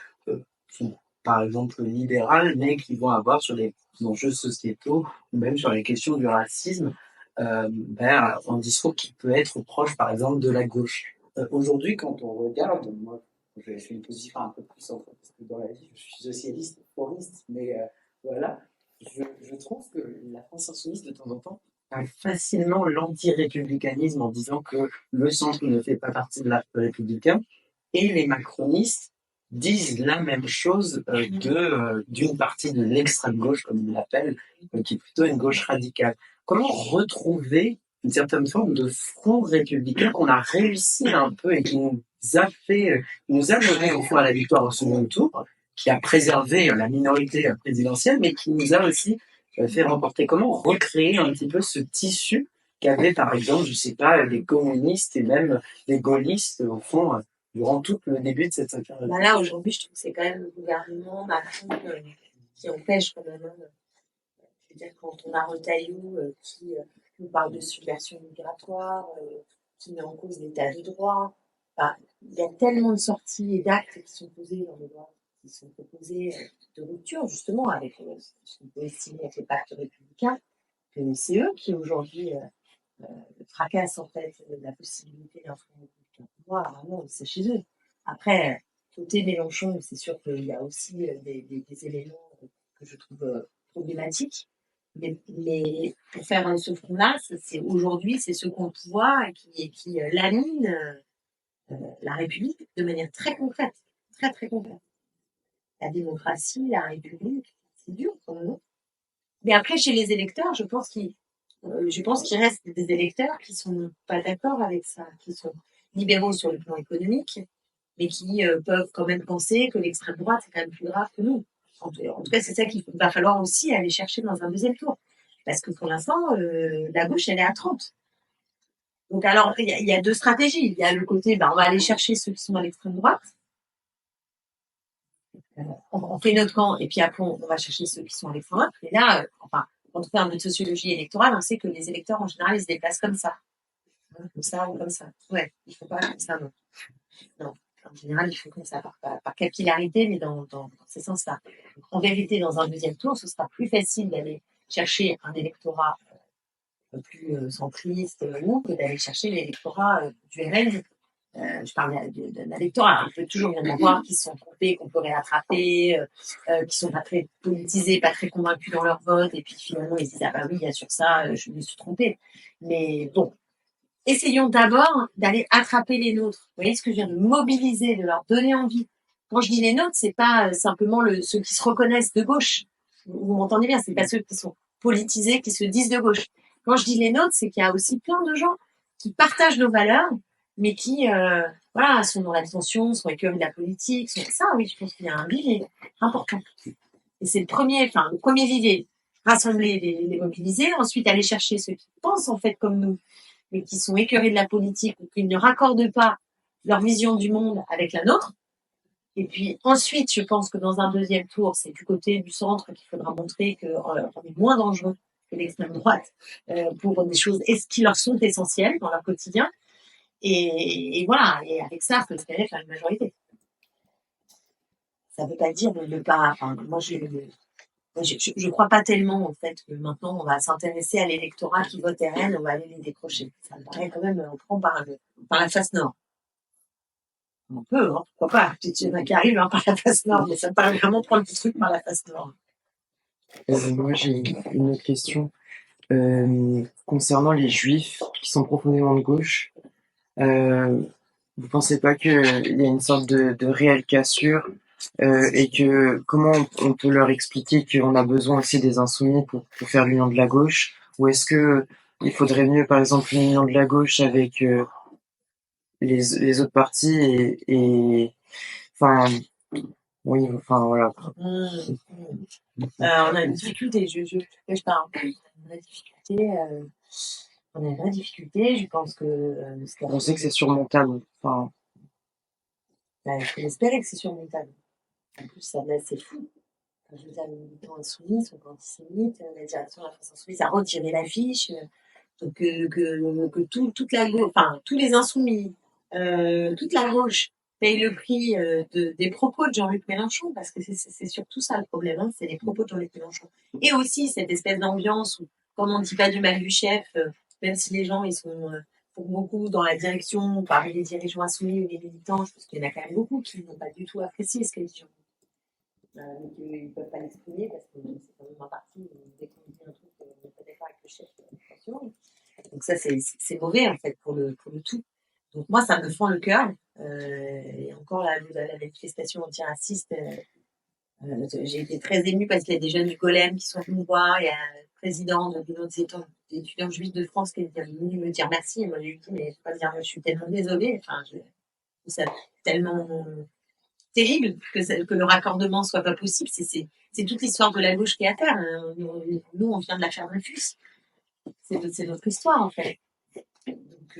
sont par exemple libérales, mais qui vont avoir sur les enjeux sociétaux, ou même sur les questions du racisme, un discours qui peut être proche par exemple de la gauche. Aujourd'hui, quand on regarde, moi, je suis une position un peu plus centre, parce que dans la vie, je suis socialiste, foriste, mais voilà, je trouve que la France insoumise, de temps en temps, a facilement l'anti-républicanisme en disant que le centre ne fait pas partie de l'arc républicain, et les macronistes disent la même chose d'une partie de l'extrême gauche, comme ils l'appellent, qui est plutôt une gauche radicale. Comment retrouver une certaine forme de front républicain qu'on a réussi un peu et qui nous a mené au fond à la victoire au second tour, qui a préservé la minorité présidentielle, mais qui nous a aussi fait remporter. Comment recréer un petit peu ce tissu qu'avaient, par exemple, je sais pas, les communistes et même les gaullistes, au fond, durant tout le début de cette affaire. Là, aujourd'hui, je trouve que c'est quand même le gouvernement Macron qui empêche quand même. Je veux dire, quand on a Retailleau qui nous parle de subversion migratoire, qui met en cause l'état de droit, il y a tellement de sorties et d'actes qui sont posés dans les lois, qui sont proposés de rupture, justement, avec ce qu'on peut estimer avec le pacte républicain, que c'est eux qui, aujourd'hui, fracassent, en fait, la possibilité d'un front républicain. Moi, vraiment, c'est chez eux. Après, côté Mélenchon, c'est sûr qu'il y a aussi des éléments que je trouve problématiques. Mais pour faire ce front-là, aujourd'hui, c'est ce qu'on voit qui lamine la République de manière très concrète, très très concrète. La démocratie, la République, c'est dur pour nous. Mais après, chez les électeurs, je pense qu'il reste des électeurs qui sont pas d'accord avec ça, qui sont libéraux sur le plan économique, mais qui peuvent quand même penser que l'extrême droite est quand même plus grave que nous. En tout cas, c'est ça qu'il va falloir aussi aller chercher dans un deuxième tour. Parce que pour l'instant, la gauche, elle est à 30. Donc alors, il y a deux stratégies. Il y a le côté, on va aller chercher ceux qui sont à l'extrême droite. On fait notre camp, et puis après, on va chercher ceux qui sont à l'extrême droite. Et là, quand on fait un peu de sociologie électorale, on sait que les électeurs, en général, ils se déplacent comme ça. Comme ça ou comme ça. Ouais, il faut pas comme ça, non. Non. En général, il faut comme ça, par capillarité, mais dans ces sens-là. En vérité, dans un deuxième tour, ce sera plus facile d'aller chercher un électorat plus centriste que d'aller chercher l'électorat du RN. Je parle d'un électorat. Il peut toujours y en avoir qui se sont trompés, qu'on peut rattraper, qui sont pas très politisés, pas très convaincus dans leur vote, et puis finalement ils se disent ah bah oui, il y a sur ça, je me suis trompé. Mais bon, essayons d'abord d'aller attraper les nôtres. Vous voyez ce que je viens de mobiliser, de leur donner envie. Quand je dis les nôtres, c'est pas simplement ceux qui se reconnaissent de gauche. Vous m'entendez bien, c'est pas ceux qui sont politisés, qui se disent de gauche. Quand je dis les nôtres, c'est qu'il y a aussi plein de gens qui partagent nos valeurs, mais qui sont dans l'abstention, sont écœurés de la politique. Ça, oui, je pense qu'il y a un vivier important. Et c'est le premier vivier. Rassembler, les mobiliser, ensuite aller chercher ceux qui pensent en fait comme nous, mais qui sont écœurés de la politique ou qui ne raccordent pas leur vision du monde avec la nôtre. Et puis ensuite, je pense que dans un deuxième tour, c'est du côté du centre qu'il faudra montrer qu'on est moins dangereux que l'extrême droite pour des choses qui leur sont essentielles dans leur quotidien. Et voilà, et avec ça, il faut espérer faire une majorité. Ça ne veut pas dire de ne pas... moi, je crois pas tellement, en fait, que maintenant, on va s'intéresser à l'électorat qui vote RN, on va aller les décrocher. Ça me paraît quand même, on prend par la face nord. On peut, pourquoi pas. Peut-être qu'il y en a qui arrivent par la face nord, mais ça me paraît vraiment prendre le truc par la face nord. Moi, j'ai une autre question. Concernant les juifs qui sont profondément de gauche, vous pensez pas qu'il y a une sorte de réelle cassure et que comment on peut leur expliquer qu'on a besoin aussi des insoumis pour faire l'union de la gauche, ou est-ce que il faudrait mieux par exemple une union de la gauche avec les autres partis et enfin oui enfin voilà. On a une difficulté, je cache pas, on a une vraie difficulté, je pense que on sait que c'est surmontable, enfin il faut espérer que c'est surmontable. En plus, c'est fou. Je veux dire, les militants insoumis sont antisémites, la direction de la France insoumise a retiré l'affiche, donc que toute la gauche, tous les insoumis, toute la gauche paye le prix des propos de Jean-Luc Mélenchon, parce que c'est surtout ça le problème, hein, c'est les propos de Jean-Luc Mélenchon. Et aussi cette espèce d'ambiance où, comme on ne dit pas du mal du chef, même si les gens ils sont pour beaucoup dans la direction, parmi les dirigeants insoumis ou les militants, je pense qu'il y en a quand même beaucoup qui n'ont pas du tout apprécié ce qu'a dit Jean-Luc. Mais qu'ils ne peuvent pas l'exprimer parce que c'est quand même un parti, dès qu'on dit un truc, on n'est pas d'accord avec le chef, attention. Donc ça, c'est mauvais en fait pour le tout. Donc moi, ça me fend le cœur. Et encore la manifestation antiraciste, j'ai été très émue parce qu'il y a des jeunes du Golem qui sont venus me voir. Il y a le président de l'Union des étudiants juifs de France qui est venu me dire merci. Et moi, j'ai dit, mais je peux pas dire, je suis tellement désolée. C'est tellement terrible que le raccordement soit pas possible. C'est toute l'histoire de la gauche qui est à terre. Nous, on vient de l'affaire Dreyfus. C'est notre histoire, en fait. Donc,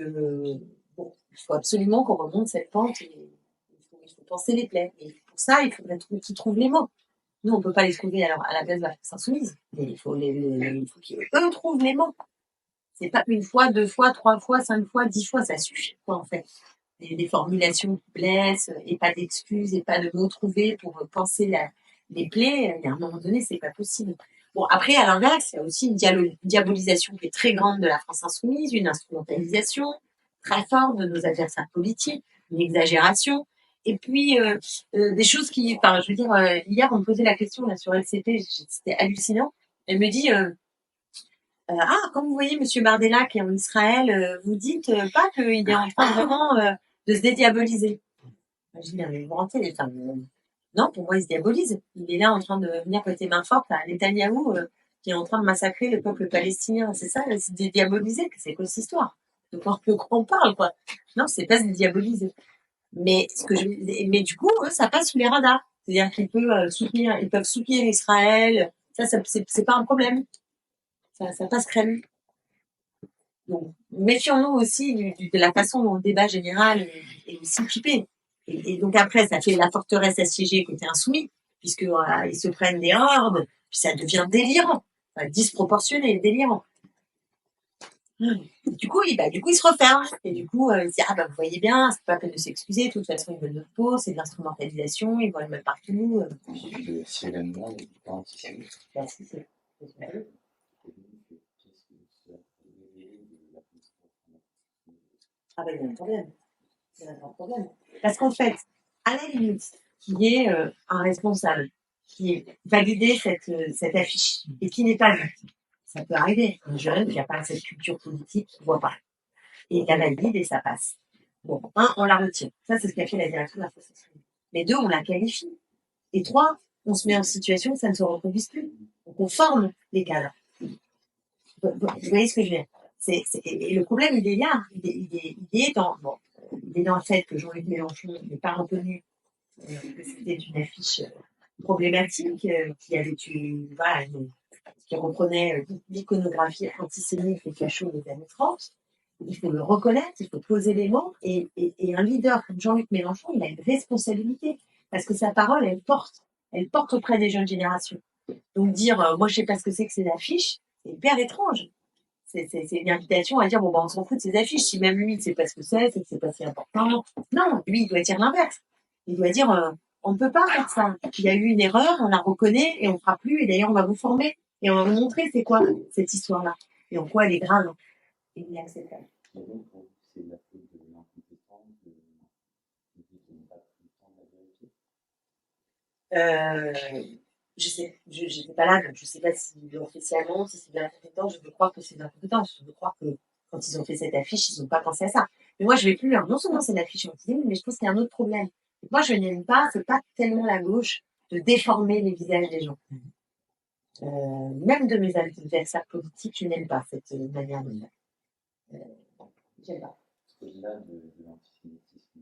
il faut absolument qu'on remonte cette pente et il faut penser les plaies. Et pour ça, il faudrait qu'ils trouvent les mots. Nous, on ne peut pas les trouver à la base de la France insoumise. Mais il faut qu'eux trouvent les mots. C'est pas une fois, 2 fois, 3 fois, 5 fois, 10 fois, ça suffit, quoi, en fait. Des formulations qui blessent, et pas d'excuses, et pas de mots trouvés pour penser les plaies. Et à un moment donné, c'est pas possible. Bon, après, à l'inverse, il y a aussi une diabolisation qui est très grande de la France insoumise, une instrumentalisation très forte de nos adversaires politiques, une exagération. Et puis, des choses qui, je veux dire, hier, on me posait la question là, sur LCP, c'était hallucinant. Elle me dit, quand vous voyez Monsieur Bardella qui est en Israël, vous dites pas qu'il est en train vraiment de se dédiaboliser. Je dis, mais vous rentrez les femmes. Non, pour moi, il se diabolise. Il est là en train de venir côté main forte à Netanyahou, qui est en train de massacrer le peuple palestinien. C'est ça, se dédiaboliser. C'est quoi cette histoire? De quoi on parle, quoi. Non, c'est pas se dédiaboliser. Mais mais du coup, ça passe sous les radars. C'est-à-dire qu'ils peuvent soutenir Israël. Ça, c'est pas un problème. Ça passe crème. Donc, méfions-nous aussi de la façon dont le débat général est aussi typé. Et donc après, ça fait la forteresse assiégée côté insoumis, puisque voilà, ils se prennent des hordes, puis ça devient délirant, enfin, disproportionné, délirant. Du coup, ils se referment. Et du coup, ils disent, vous voyez bien, c'est pas la peine de s'excuser, de toute façon, ils veulent notre peau, c'est de l'instrumentalisation, ils vont le mettre partout. C'est l'événement, il n'est pas antisémite. C'est il y a un problème. Il y a un problème. Parce qu'en fait, à la limite, qu'il y ait un responsable qui ait validé cette affiche et qui n'est pas vu, ça peut arriver. Un jeune qui n'a pas cette culture politique, qui ne voit pas. Et il la valide et ça passe. Bon, on la retire. Ça, c'est ce qu'a fait la direction de l'association. Mais 2, on la qualifie. Et 3, on se met en situation que ça ne se reproduise plus. Donc, on forme les cadres. Vous voyez ce que je veux dire? Et le problème, il est là. Il est dans le fait que Jean-Luc Mélenchon n'est pas reconnu que c'était une affiche problématique, qui reprenait l'iconographie antisémite et facho des années 30. Il faut le reconnaître, il faut poser les mots, et un leader comme Jean-Luc Mélenchon, il a une responsabilité, parce que sa parole, elle porte auprès des jeunes générations. Donc dire, moi je sais pas ce que c'est que ces affiches, c'est hyper étrange. C'est une invitation à dire, on s'en fout de ces affiches, si même lui il sait pas ce que c'est que c'est pas si important. Non, lui il doit dire l'inverse. Il doit dire, on ne peut pas faire ça. Il y a eu une erreur, on la reconnaît et on ne fera plus, et d'ailleurs on va vous former, et on va vous montrer c'est quoi cette histoire-là, et en quoi elle est grave et inacceptable. C'est la faute de l'incompétence, qui n'est pas tout le temps de la vérité. Je sais, j'étais pas là, donc je sais pas si officiellement, si c'est de l'incompétence, je veux croire que c'est de l'incompétence. Je veux croire que quand ils ont fait cette affiche, ils n'ont pas pensé à ça. Mais moi, je vais plus loin. Non seulement c'est l'affiche antisémite, mais je pense qu'il y a un autre problème. Moi, je n'aime pas, c'est pas tellement la gauche de déformer les visages des gens. Même de mes adversaires politiques, je n'aime pas cette manière de faire. J'aime pas. Au-delà de l'antisémitisme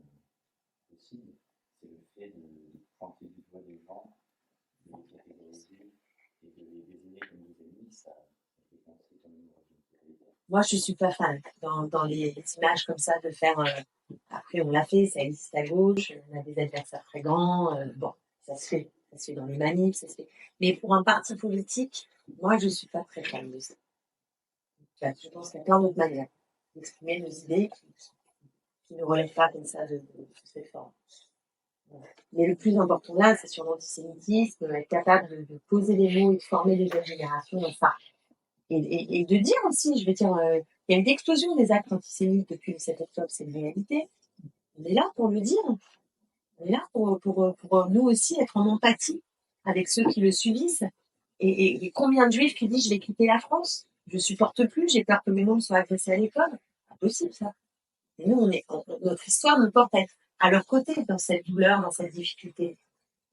possible, c'est le fait de pointer du doigt des gens, de les catégoriser et de les désigner comme des ennemis, ça fait penser comme une origine. Moi, je suis pas fan dans les images comme ça de faire. Après, on l'a fait, ça existe à gauche, on a des adversaires fréquents. Bon, ça se fait dans les manifs, ça se fait. Mais pour un parti politique, moi, je suis pas très fan de ça. Je pense qu'il y a plein d'autres manières d'exprimer nos idées qui ne relèvent pas comme ça de cette forme. Mais le plus important là, c'est sur l'antisémitisme, être capable de poser les mots et de former les jeunes générations dans ça. Et de dire aussi, je veux dire, il y a une explosion des actes antisémites depuis le 7 octobre, c'est une réalité. On est là pour le dire. On est là pour nous aussi être en empathie avec ceux qui le subissent. Et combien de juifs qui disent je vais quitter la France, je supporte plus, j'ai peur que mes mômes soient agressés à l'école. C'est impossible ça. Et nous, notre histoire nous porte à être à leur côté dans cette douleur, dans cette difficulté.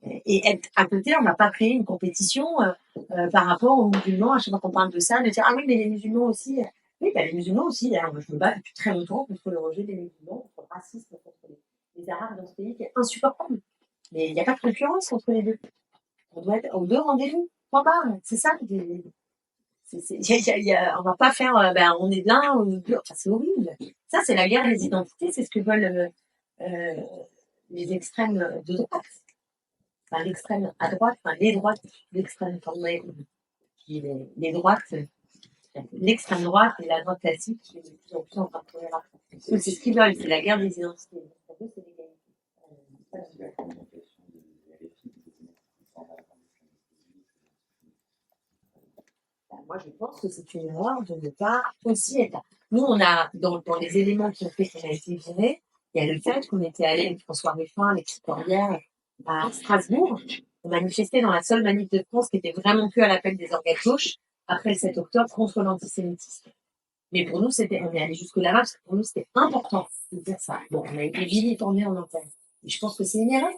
Et être à côté, on n'a pas créé une compétition par rapport aux musulmans. À chaque fois qu'on parle de ça, de dire ah oui, mais les musulmans aussi. Oui, les musulmans aussi. D'ailleurs, moi, je me bats depuis très longtemps contre le rejet des musulmans, contre le racisme, contre les Arabes dans ce pays qui est insupportable. Mais il n'y a pas de concurrence entre les deux. On doit être aux deux rendez-vous. Point barre. C'est ça. On va pas faire. On est de l'un ou de l'autre. Enfin, c'est horrible. Ça, c'est la guerre des identités. C'est ce que veulent les extrêmes de droite. Enfin, l'extrême à droite, enfin les droites, l'extrême les droites, l'extrême droite et la droite classique qui est de plus en plus en train de tourner là. C'est ce qu'ils veulent, c'est la guerre des identités. C'est l'égalité. Moi, je pense que c'est une erreur de ne pas aussi être là. Nous, on a, dans les éléments qui ont fait qu'on a été virés, il y a le fait qu'on était allé avec François Ruffin, avec Victoria, à Strasbourg. On manifestait dans la seule manif de France qui était vraiment que à l'appel des organes gauche après le 7 octobre contre l'antisémitisme. Mais pour nous, on est allé jusque là-bas parce que pour nous, c'était important de dire ça. Bon, on a été vilipendés en interne. Et je pense que c'est une erreur.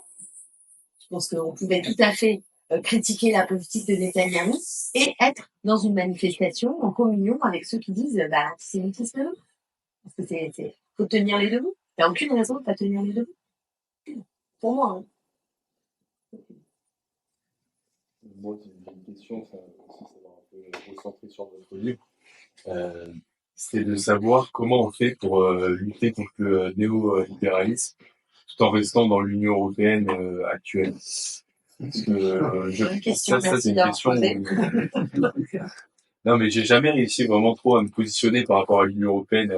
Je pense qu'on pouvait tout à fait critiquer la politique de Netanyahou et être dans une manifestation en communion avec ceux qui disent l'antisémitisme non. Parce que faut tenir les deux bouts. Il n'y a aucune raison de ne pas tenir les deux bouts. Pour moi. Hein. Moi, j'ai une question, ça va un peu recentrer sur votre livre. C'est de savoir comment on fait pour lutter contre le néolibéralisme tout en restant dans l'Union européenne actuelle. Parce que Bonne question, ça c'est merci une d'avoir question posé. non, mais j'ai jamais réussi vraiment trop à me positionner par rapport à l'Union européenne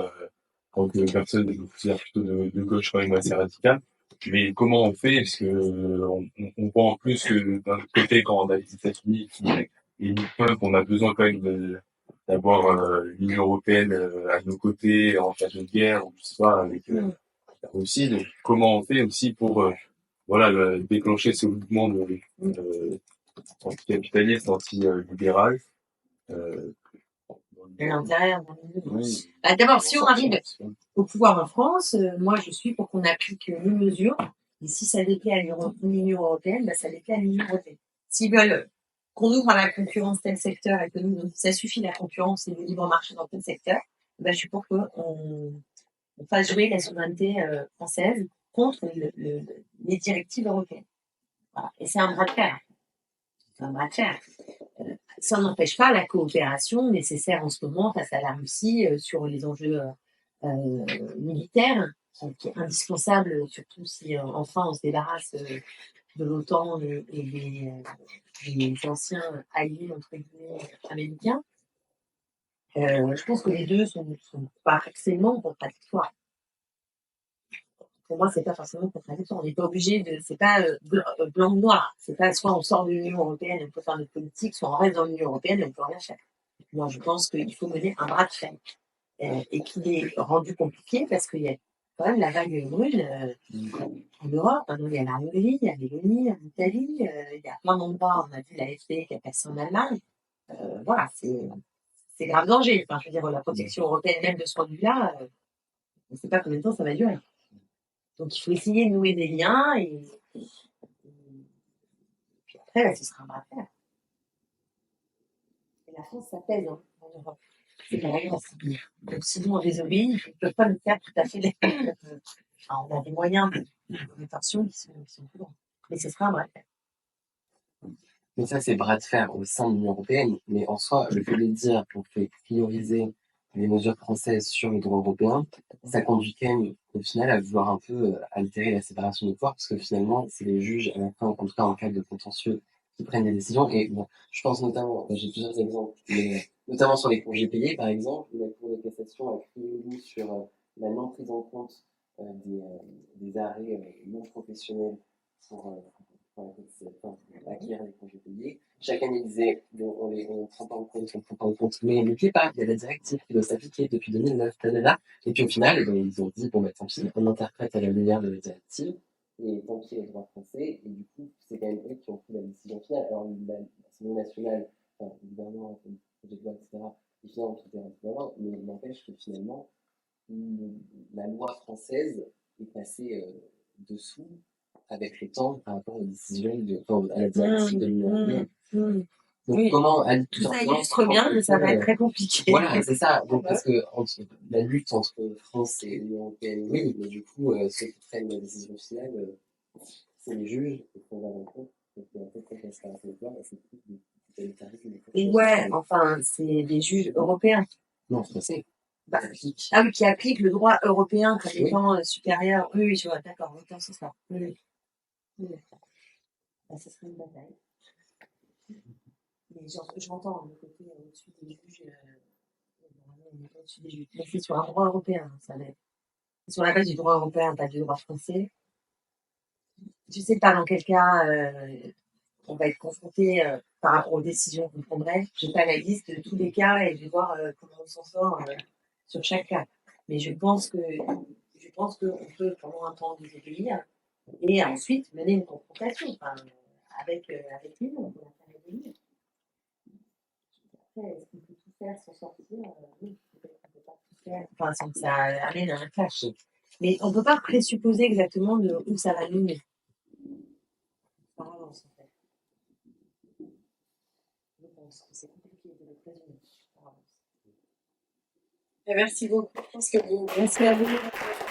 en tant que personne, je me considère plutôt de gauche quand même assez radicale. Mais comment on fait? Parce que on voit en plus que d'un autre côté, quand on a les États-Unis qui émitent plein, qu'on a besoin quand même d'avoir l'Union européenne à nos côtés en cas de guerre, ou je sais pas, avec la Russie. Donc comment on fait aussi pour voilà déclencher ce mouvement anti-capitaliste, anti-libéral L'intérieur. oui. D'abord, si on arrive au pouvoir en France, moi je suis pour qu'on applique les mesures. Et si ça déplaît à l'Union européenne, ça déplaît à l'Union européenne. S'ils veulent qu'on ouvre à la concurrence tel secteur et que nous, ça suffit la concurrence et le libre marché dans tel secteur, je suis pour qu'on fasse jouer la souveraineté française contre les directives européennes. Voilà. Et c'est un bras de fer. C'est un bras de fer. Ça n'empêche pas la coopération nécessaire en ce moment face à la Russie sur les enjeux militaires, qui est indispensable, surtout si enfin on se débarrasse de l'OTAN et des anciens alliés entre guillemets américains. Je pense que les deux sont pas forcément contradictoires. Pour moi, c'est pas forcément contradictoire. On n'est pas obligé de, c'est pas blanc ou noir. C'est pas soit on sort de l'Union européenne et on peut faire notre politique, soit on reste dans l'Union européenne et on peut rien faire. Moi, je pense qu'il faut mener un bras de fer et qu'il est rendu compliqué parce qu'il y a quand même la vague brune en Europe. Hein, il y a la Hongrie, il y a l'Estonie, l'Italie, il y a plein d'endroits. On a vu l'AfD qui a passé en Allemagne. Voilà, c'est grave danger. Enfin, je veux dire, la protection européenne, même de ce point de vue-là, on ne sait pas combien de temps ça va durer. Donc, il faut essayer de nouer des liens et puis après, ce sera un bras de fer. Et la France, ça pèse en Europe. C'est pas la Grèce. Donc, sinon, on désobéit, ils ne peuvent pas nous faire tout à fait les mêmes. On a des moyens de tension qui sont plus grands. Mais ce sera un bras de fer. Mais ça, c'est bras de fer au sein de l'Union européenne. Mais en soi, le fait de dire qu'on fait prioriser les mesures françaises sur le droit européen, ça conduit quand même, au final, à vouloir un peu altérer la séparation des pouvoirs, parce que finalement, c'est les juges, à la fin, en tout cas en cas de contentieux, qui prennent des décisions. Et bon, je pense notamment, j'ai plusieurs exemples, mais notamment sur les congés payés, par exemple, la Cour de cassation a crié au loup sur la non prise en compte des arrêts non professionnels pour acquérir les congés payés. Chaque année, ils disaient, on prend pas en compte, mais n'oubliez pas, il y a la directive qui doit s'appliquer depuis 2009, et puis au final, ils ont dit, tant pis, on interprète à la lumière de la directive, et tant pis, le droit français, et du coup, c'est quand même eux qui ont pris la décision finale. Alors, l'Assemblée nationale, le gouvernement a fait le projet de loi, etc., et finalement, tout est rentré dans mais il n'empêche que finalement, la loi française est passée dessous avec le temps par rapport aux décisions à la directive de l'Union européenne. Donc, oui. comment tout ça illustre bien que ça va être très compliqué. Voilà, c'est ça. Donc, parce que la lutte entre France et l'Union européenne, oui, mais du coup, ceux qui prennent la décision finale, c'est les juges, et qu'on va rendre compte que en fait, quand on se passe le pouvoir, c'est plus du totalitarisme. Et ouais, enfin, c'est des juges européens. Non, français. Qui appliquent le droit européen comme étant supérieur. Oui, je vois, d'accord, c'est ça. Oui. Ce serait une bataille. Mais j'entends le côté au-dessus des juges. Au-dessus des juges. Mais c'est sur un droit européen, ça l'est. C'est sur la base du droit européen, pas du droit français. Je sais pas dans quel cas on va être confronté par rapport aux décisions qu'on prendrait. Je n'ai pas la liste de tous les cas et je vais voir comment on s'en sort sur chaque cas. Mais je pense qu'on peut pendant un temps désobéir et ensuite mener une confrontation avec lui, on peut la faire évoluer. Après, est-ce qu'on peut tout faire sans sortir? Oui, peut-être qu'on peut pas faire, enfin, sans que ça amène à un clash. Mais on peut pas présupposer exactement de où ça va nous mener. Par avance, en fait. Je pense que c'est compliqué de le présumer par avance. Merci beaucoup. Je pense que vous... Merci à vous.